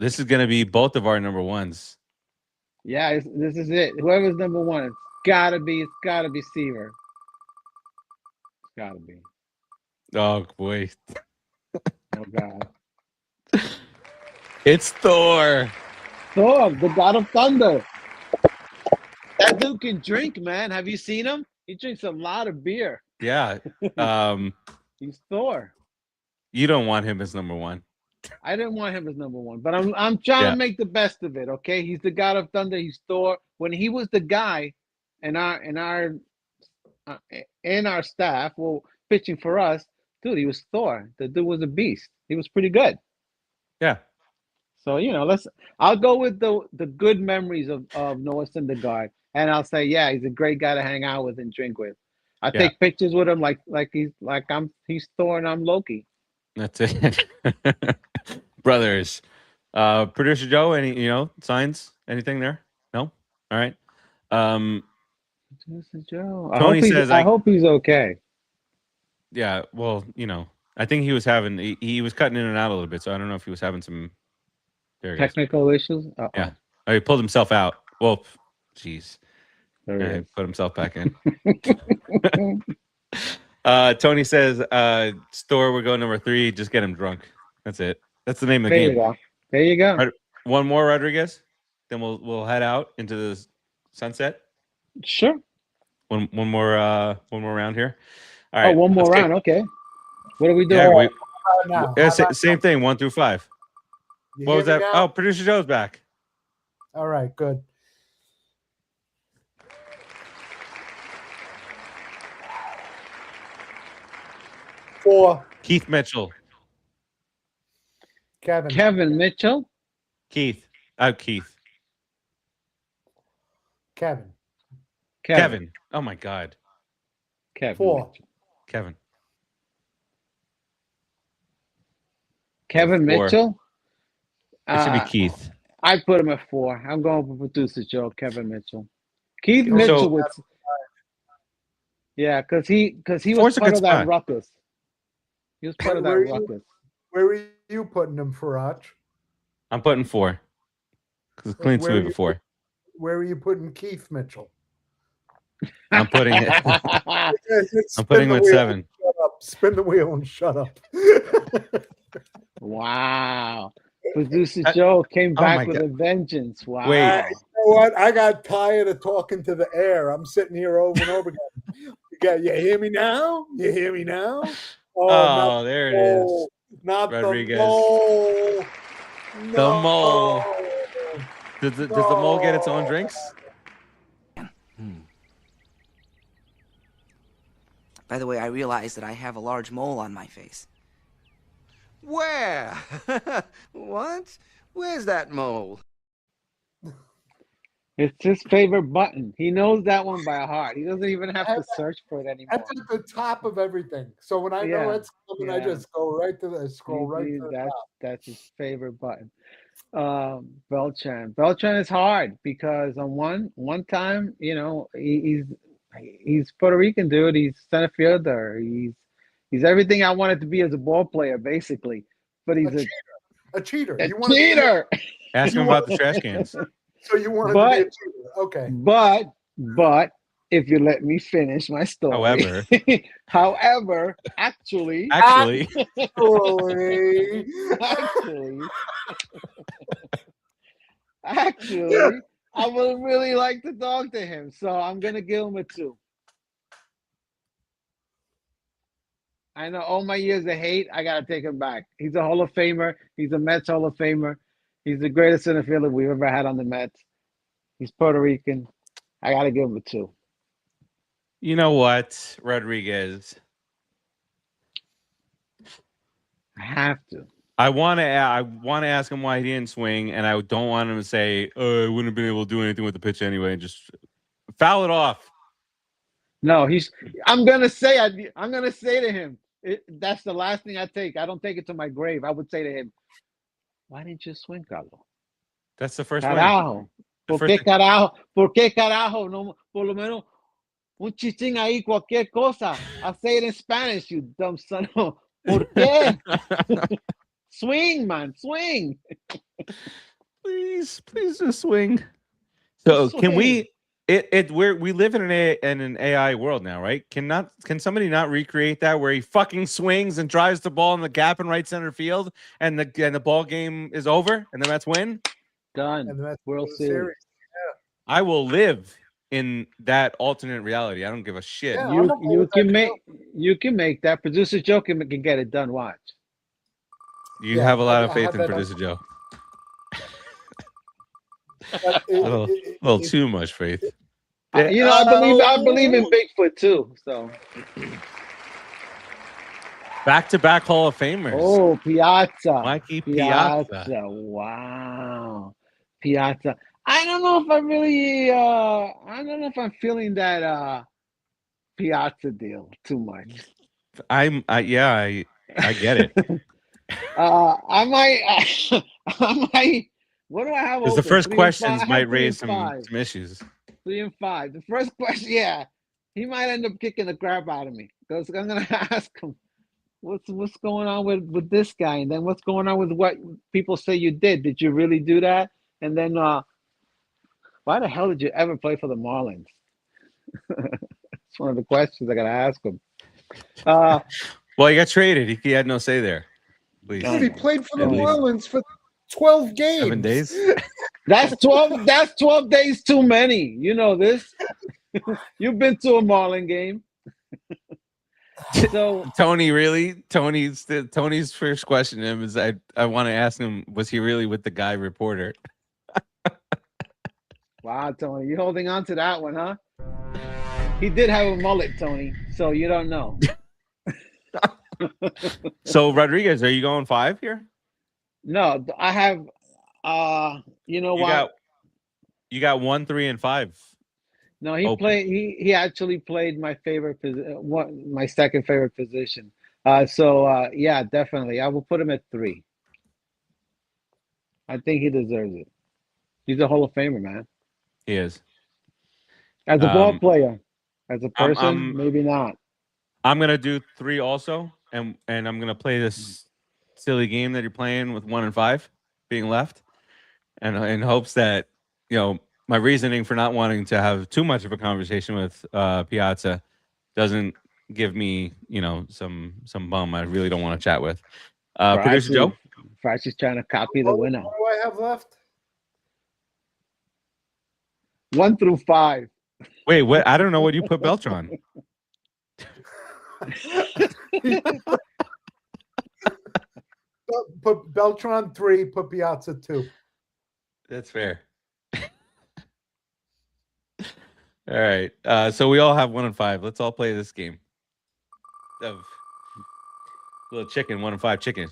Speaker 1: This is going to be both of our number 1s.
Speaker 3: Yeah, this is it. Whoever's number 1, it's gotta be Seaver. It's gotta be.
Speaker 1: Oh boy.
Speaker 3: Oh God.
Speaker 1: It's Thor.
Speaker 3: Thor, the God of Thunder. That dude can drink, man. Have you seen him? He drinks a lot of beer.
Speaker 1: Yeah.
Speaker 3: He's Thor.
Speaker 1: You don't want him as number 1.
Speaker 3: I didn't want him as number 1, but I'm trying to make the best of it. Okay, he's the God of Thunder. He's Thor. When he was the guy, in our staff, well, pitching for us, dude, he was Thor. The dude was a beast. He was pretty good.
Speaker 1: Yeah.
Speaker 3: So I'll go with the good memories of Noah Syndergaard, and I'll say, yeah, he's a great guy to hang out with and drink with. I take pictures with him like he's Thor and I'm Loki.
Speaker 1: That's it. Brothers. Producer Joe, any signs? Anything there? No? All right.
Speaker 3: Producer Joe.
Speaker 1: Tony says
Speaker 3: I hope he's okay.
Speaker 1: Yeah, well, I think he was having he was cutting in and out a little bit, so I don't know if he was having some
Speaker 3: technical issues.
Speaker 1: Yeah. Oh, he pulled himself out. Well, jeez.
Speaker 3: He
Speaker 1: put himself back in. Tony says, Store will go number 3. Just get him drunk. That's it. That's the name of the game.
Speaker 3: There you go.
Speaker 1: One more, Rodriguez. Then we'll head out into the sunset.
Speaker 3: Sure.
Speaker 1: One more round here. All right.
Speaker 3: One more round. Okay. What are we doing?
Speaker 1: Yeah, same thing. 1 through 5. What was that? Now? Oh, Producer Joe's back.
Speaker 4: All right. Good. Four.
Speaker 1: Keith Mitchell.
Speaker 3: Kevin Mitchell.
Speaker 1: Keith. Keith.
Speaker 3: Kevin.
Speaker 1: Oh my God.
Speaker 3: Kevin.
Speaker 4: 4.
Speaker 1: Kevin.
Speaker 3: Kevin
Speaker 1: 4.
Speaker 3: Mitchell.
Speaker 1: It should be Keith.
Speaker 3: I put him at 4. I'm going for Producer Joe. Kevin Mitchell. Keith Mitchell was. Yeah, because he was part of that ruckus. He was part of that ruckus.
Speaker 4: Where were you putting him, Farace?
Speaker 1: I'm putting 4. Because it's clean sweep of 4.
Speaker 4: Where are you putting Keith Mitchell?
Speaker 1: I'm putting it. I'm putting him at 7.
Speaker 4: Shut up. Spin the wheel and shut up.
Speaker 3: Wow. Producer Joe came back with a vengeance. Wow.
Speaker 1: Wait.
Speaker 4: You know what? I got tired of talking to the air. I'm sitting here over and over again. You hear me now? You hear me now?
Speaker 1: Oh, there it is.
Speaker 4: Not
Speaker 1: Rodriguez.
Speaker 4: the mole.
Speaker 1: The mole. Does the mole get its own drinks?
Speaker 5: By the way, I realize that I have a large mole on my face.
Speaker 6: Where? What? Where's that mole?
Speaker 3: It's his favorite button. He knows that one by heart. He doesn't even have to search for it anymore.
Speaker 4: That's at the top of everything. So when I know it's coming, I just go right to the scroll right to the top.
Speaker 3: That's his favorite button. Beltran is hard because on one time, he's He's Puerto Rican, dude. He's center fielder. He's everything I wanted to be as a ball player, basically. But he's
Speaker 7: a cheater.
Speaker 3: A cheater.
Speaker 1: Ask him about the trash cans.
Speaker 7: So you wanted to be a cheater. Okay.
Speaker 3: But if you let me finish my story. However, actually, I would really like to talk to him. So I'm gonna give him a 2. I know all my years of hate, I gotta take him back. He's a Hall of Famer. He's a Mets Hall of Famer. He's the greatest center fielder we've ever had on the Mets. He's Puerto Rican. I gotta give him a 2.
Speaker 1: You know what, Rodriguez?
Speaker 3: I have to.
Speaker 1: I want to ask him why he didn't swing, and I don't want him to say, "Oh, I wouldn't have been able to do anything with the pitch anyway." And just foul it off.
Speaker 3: No, I'm gonna say to him. That's the last thing I take. I don't take it to my grave. I would say to him, "Why didn't you swing, Carlos?
Speaker 1: That's the first
Speaker 3: Carajo. ¿Por qué carajo? ¿Por qué carajo? No, por lo menos un chichín ahí, cualquier cosa. I'll say it in Spanish, you dumb son. ¿Por qué? Swing, man, swing.
Speaker 1: Please just swing. So swing. Can we? We live in an AI world now, right? Can somebody not recreate that where he fucking swings and drives the ball in the gap in right center field, and the ball game is over and the Mets win?
Speaker 3: Done.
Speaker 7: And the Mets
Speaker 3: World Series.
Speaker 7: Yeah.
Speaker 1: I will live in that alternate reality. I don't give a shit.
Speaker 3: Yeah, you can make that. Producer Joe can get it done. Watch.
Speaker 1: You have a lot of faith in Producer Joe. A little too much faith.
Speaker 3: I believe in Bigfoot too. So
Speaker 1: back-to-back Hall of Famers.
Speaker 3: Oh, Piazza.
Speaker 1: Mikey Piazza.
Speaker 3: Wow. Piazza. I don't know if I don't know if I'm feeling that Piazza deal too much.
Speaker 1: I get it.
Speaker 3: I might. What do I have?
Speaker 1: Because the first questions might raise some issues.
Speaker 3: 3 and 5. The first question, yeah, he might end up kicking the crap out of me because I'm gonna ask him, what's going on with this guy, and then what's going on with what people say you did? Did you really do that? And then why the hell did you ever play for the Marlins? It's one of the questions I gotta ask him.
Speaker 1: Well, he got traded. He had no say there. Please.
Speaker 7: Dude, he played for the Marlins for 12 games.
Speaker 1: 7 days.
Speaker 3: That's 12 days too many. You know this. You've been to a Marlin game. So Tony's first question to him is I want to ask him, was he really with the guy reporter? Wow, Tony, you holding on to that one, huh? He did have a mullet, Tony, so you don't know. So Rodriguez, are you going 5 here? No, I have you know what? You got 1, 3, and 5. No, he actually played my favorite position, my second favorite position. So yeah, definitely. I will put him at 3. I think he deserves it. He's a Hall of Famer, man. He is. As a ball player, as a person, maybe not. I'm gonna do 3 also, and I'm gonna play this silly game that you're playing with 1 and 5 being left, and in hopes that, you know, my reasoning for not wanting to have too much of a conversation with Piazza doesn't give me, you know, some bum I really don't want to chat with. Producer Joe? Farace is trying to copy the winner.
Speaker 7: What do I have left?
Speaker 3: 1 through 5.
Speaker 1: Wait, what? I don't know what you put Beltran.
Speaker 7: Put Beltran 3, put Piazza 2.
Speaker 1: That's fair. All right. So we all have 1 and 5. Let's all play this game of little chicken, 1 and 5 chicken.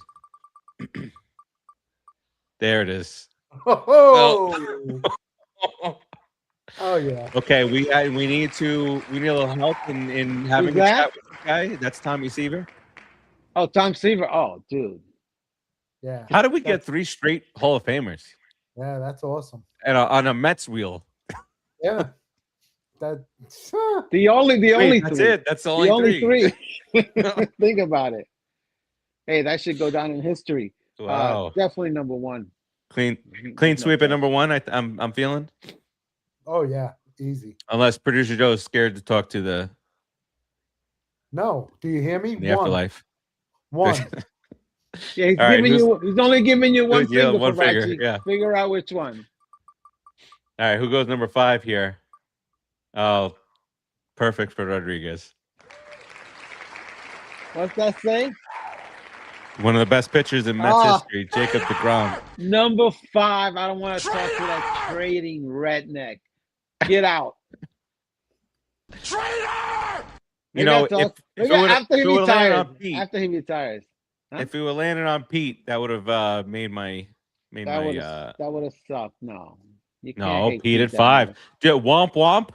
Speaker 1: There it is.
Speaker 7: Oh, oh yeah.
Speaker 1: Okay, we need a little help in having a chat with this guy. That's Tommy Seaver. Oh, Tom Seaver. Oh, dude.
Speaker 7: Yeah.
Speaker 1: How did we get 3 straight Hall of Famers?
Speaker 7: Yeah, that's awesome.
Speaker 1: And on a Mets wheel.
Speaker 7: Yeah. That
Speaker 3: The only
Speaker 1: that's
Speaker 3: three.
Speaker 1: it. That's the only
Speaker 3: three. Think about it. Hey, that should go down in history.
Speaker 1: Wow.
Speaker 3: Definitely number one.
Speaker 1: Clean sweep at number one. I'm feeling.
Speaker 7: Oh yeah, easy.
Speaker 1: Unless producer Joe is scared to talk to the
Speaker 7: No, do you hear me?
Speaker 1: afterlife.
Speaker 7: One.
Speaker 3: Yeah, he's
Speaker 1: All right,
Speaker 3: He's only giving you one finger.
Speaker 1: one finger.
Speaker 3: Farace.
Speaker 1: Yeah.
Speaker 3: Figure out which one.
Speaker 1: All right, who goes number 5 here? Oh, perfect for Rodriguez.
Speaker 3: What's that say?
Speaker 1: One of the best pitchers in Mets history, Jacob deGrom.
Speaker 3: Number 5. I don't want to talk to that trading redneck. Get out.
Speaker 2: Traitor!
Speaker 1: You know,
Speaker 3: after he retires. Huh?
Speaker 1: If we were landing on Pete, that would have made my
Speaker 3: that would have sucked. No.
Speaker 1: No, Pete at 5. Womp Womp.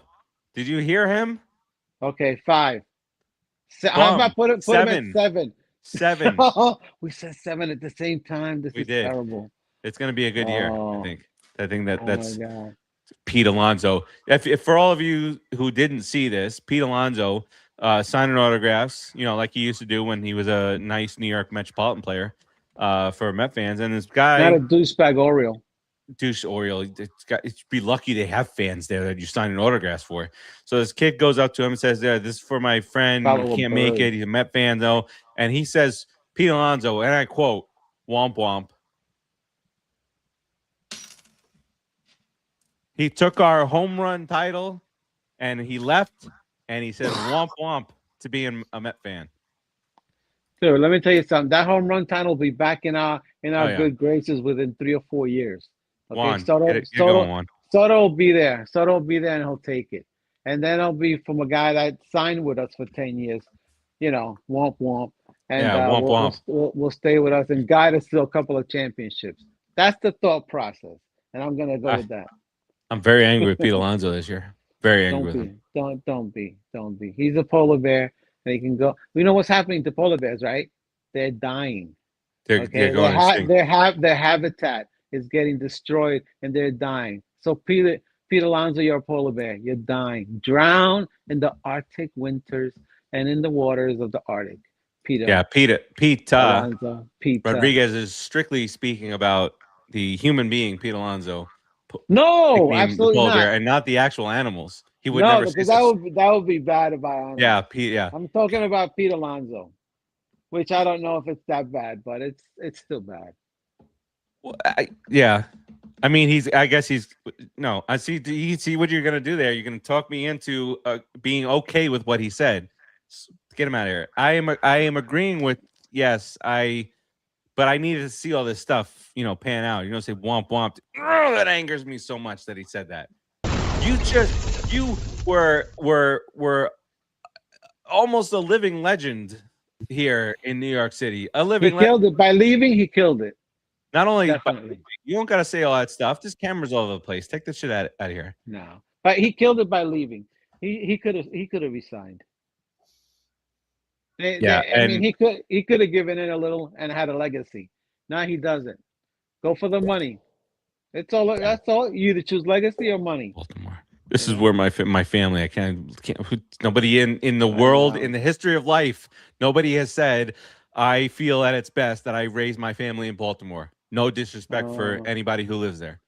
Speaker 1: Did you hear him?
Speaker 3: Okay, 5. How about put him at 7?
Speaker 1: 7.
Speaker 3: We said 7 at the same time. This is terrible.
Speaker 1: It's going to be a good year, I think. I think that's
Speaker 3: God.
Speaker 1: Pete Alonso. If for all of you who didn't see this, Pete Alonso signing autographs, like he used to do when he was a nice New York Metropolitan player for Met fans. And this guy,
Speaker 3: not a douchebag Oriole.
Speaker 1: It's be lucky they have fans there that you're signing autographs for. So this kid goes up to him and says, "This is for my friend. He can't make it. He's a Met fan though." And he says, "Pete Alonso," and I quote, "Womp womp." He took our home run title, and he left, and he said, "Womp womp," to being a Met fan.
Speaker 3: Dude, let me tell you something. That home run title will be back in our good graces within 3 or 4 years. Okay, Soto will be there. Soto will be there, and he'll take it. And then it'll be from a guy that signed with us for 10 years. Womp womp. And
Speaker 1: womp womp.
Speaker 3: We'll stay with us and guide us to a couple of championships. That's the thought process, and I'm gonna go with that.
Speaker 1: I'm very angry with Pete Alonso this year. Very angry with him.
Speaker 3: Don't be. He's a polar bear, and he can go. We know what's happening to polar bears, right? They're dying.
Speaker 1: They're going extinct.
Speaker 3: Their habitat is getting destroyed, and they're dying. So Pete Alonso, you're a polar bear. You're dying. Drown in the Arctic winters and in the waters of the Arctic. Pete
Speaker 1: Rodriguez is strictly speaking about the human being, Pete Alonso.
Speaker 3: No, absolutely not.
Speaker 1: And not the actual animals. He would
Speaker 3: never. Because that would be bad if I honest.
Speaker 1: Yeah, Pete. Yeah.
Speaker 3: I'm talking about Pete Alonso, which I don't know if it's that bad, but it's still bad.
Speaker 1: Well, yeah. I mean, I guess he's no. I see. You see what you're gonna do there. You're gonna talk me into being okay with what he said. Get him out of here. I am agreeing with but I needed to see all this stuff, pan out. Say womp womp. Oh, that angers me so much that he said that. You were almost a living legend here in New York City. A living legend.
Speaker 3: He killed it by leaving. He killed it.
Speaker 1: Not only you don't gotta say all that stuff. There's cameras all over the place. Take this shit out of here.
Speaker 3: No, but he killed it by leaving. He could have resigned. I mean, he could have given in a little and had a legacy. Now he doesn't. Go for the money. That's all. You either choose legacy or money.
Speaker 1: Baltimore. This is where my family. I can't. Nobody in the world, in the history of life, nobody has said, "I feel at its best that I raised my family in Baltimore." No disrespect for anybody who lives there.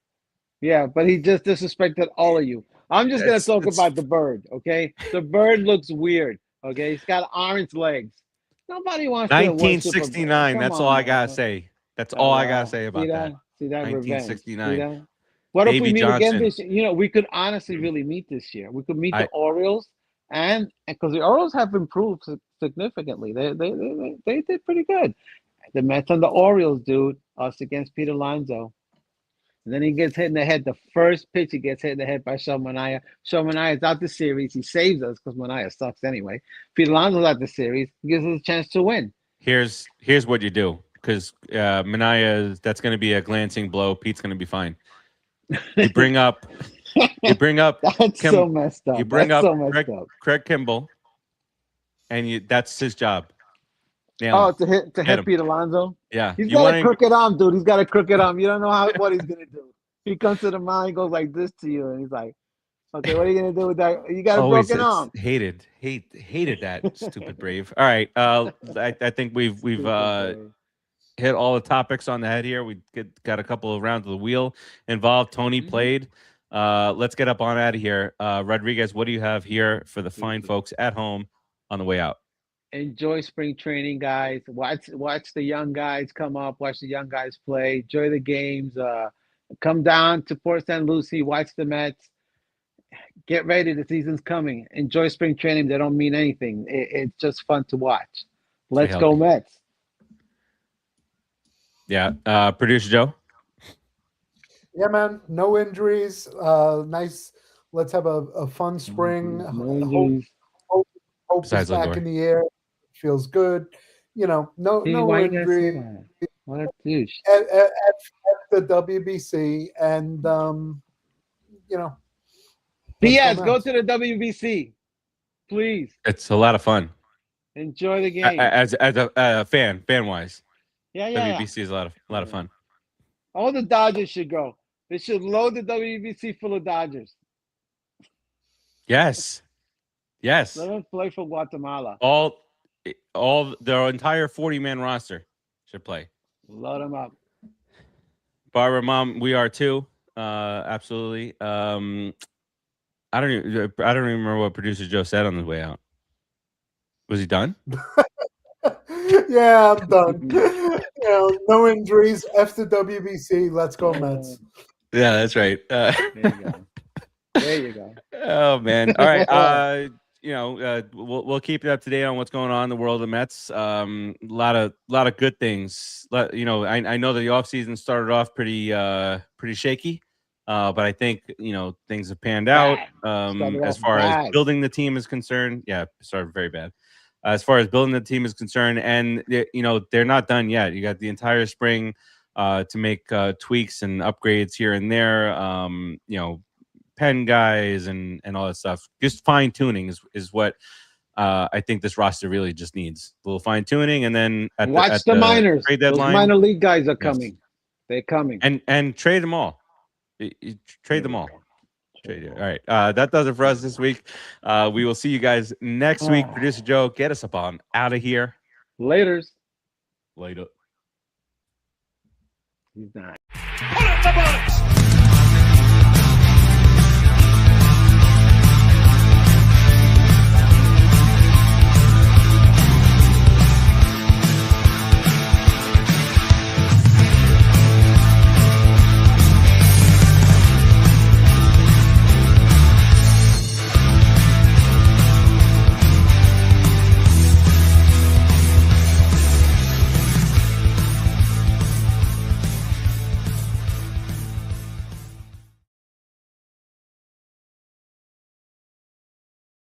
Speaker 3: Yeah, but he just disrespected all of you. I'm just gonna talk about the bird. Okay, the bird looks weird. Okay, he's got orange legs. Nobody wants
Speaker 1: 1969. That's all I gotta say. That's all I gotta say about that.
Speaker 3: See that
Speaker 1: 1969.
Speaker 3: Revenge. What if we meet again this year? We could honestly really meet this year. We could meet the Orioles, and because the Orioles have improved significantly. They did pretty good. The Mets and the Orioles, dude, us against Pete Alonso. And then he gets hit in the head. The first pitch, he gets hit in the head by Sean Manaea. Sean Manaea is out the series. He saves us because Manaea sucks anyway. Pete Alonso's out the series. He gives us a chance to win.
Speaker 1: Here's what you do, because Manaea, that's going to be a glancing blow. Pete's going to be fine. You bring up.
Speaker 3: That's so messed up.
Speaker 1: You bring up Craig Kimball, and that's his job.
Speaker 3: To hit Pete Alonso?
Speaker 1: Yeah.
Speaker 3: He's got a crooked arm, dude. He's got a crooked arm. You don't know what he's going to do. He comes to the mound, he goes like this to you, and he's like, Okay, what are you gonna do with that? You got a
Speaker 1: Always
Speaker 3: broken arm.
Speaker 1: hated that stupid Brave. All right, I think we've hit all the topics on the head here. We got a couple of rounds of the wheel involved. Tony played. Let's get up on out of here. Rodriguez, what do you have here for the fine folks at home on the way out?
Speaker 3: Enjoy spring training, guys. Watch the young guys come up. Watch the young guys play. Enjoy the games. Come down to Port St. Lucie. Watch the Mets. Get ready. The season's coming. Enjoy spring training. They don't mean anything. It's just fun to watch. Let's go Mets.
Speaker 1: Yeah. Producer Joe?
Speaker 7: Yeah, man. No injuries. Nice. Let's have a fun spring.
Speaker 3: No injuries.
Speaker 7: Hope is back in the air. Feels good. You know, no injury.
Speaker 3: What a douche.
Speaker 7: At the WBC, and you know.
Speaker 3: Diaz, go to the WBC, please.
Speaker 1: It's a lot of fun.
Speaker 3: Enjoy the game.
Speaker 1: As a fan wise.
Speaker 3: Yeah.
Speaker 1: WBC is a lot of fun.
Speaker 3: All the Dodgers should go. They should load the WBC full of Dodgers.
Speaker 1: Yes.
Speaker 3: Let them play for Guatemala.
Speaker 1: All their entire 40-man roster should play.
Speaker 3: Load them up.
Speaker 1: Barbara, Mom, we are too. Absolutely. I don't even remember what producer Joe said on the way out. Was he done?
Speaker 7: Yeah, I'm done. No injuries. After WBC, let's go Mets.
Speaker 1: Yeah, that's right.
Speaker 3: There you go. There you go.
Speaker 1: Oh man. All right. We'll keep you up to date on what's going on in the world of the Mets. A lot of good things. I know the offseason started off pretty shaky, but I think things have panned out as far as building the team is concerned. Yeah, started very bad. As far as building the team is concerned, and they're not done yet. You got the entire spring to make tweaks and upgrades here and there. Pen guys and all that stuff. Just fine tuning is what I think this roster really just needs. A little fine tuning, and then
Speaker 3: watch the minors.
Speaker 1: Trade deadline,
Speaker 3: those minor league guys are coming. They're coming.
Speaker 1: And trade them all. Trade them all. All right. That does it for us this week. We will see you guys next week. Producer Joe, get us up on out of here.
Speaker 3: Later.
Speaker 2: Put it in the box.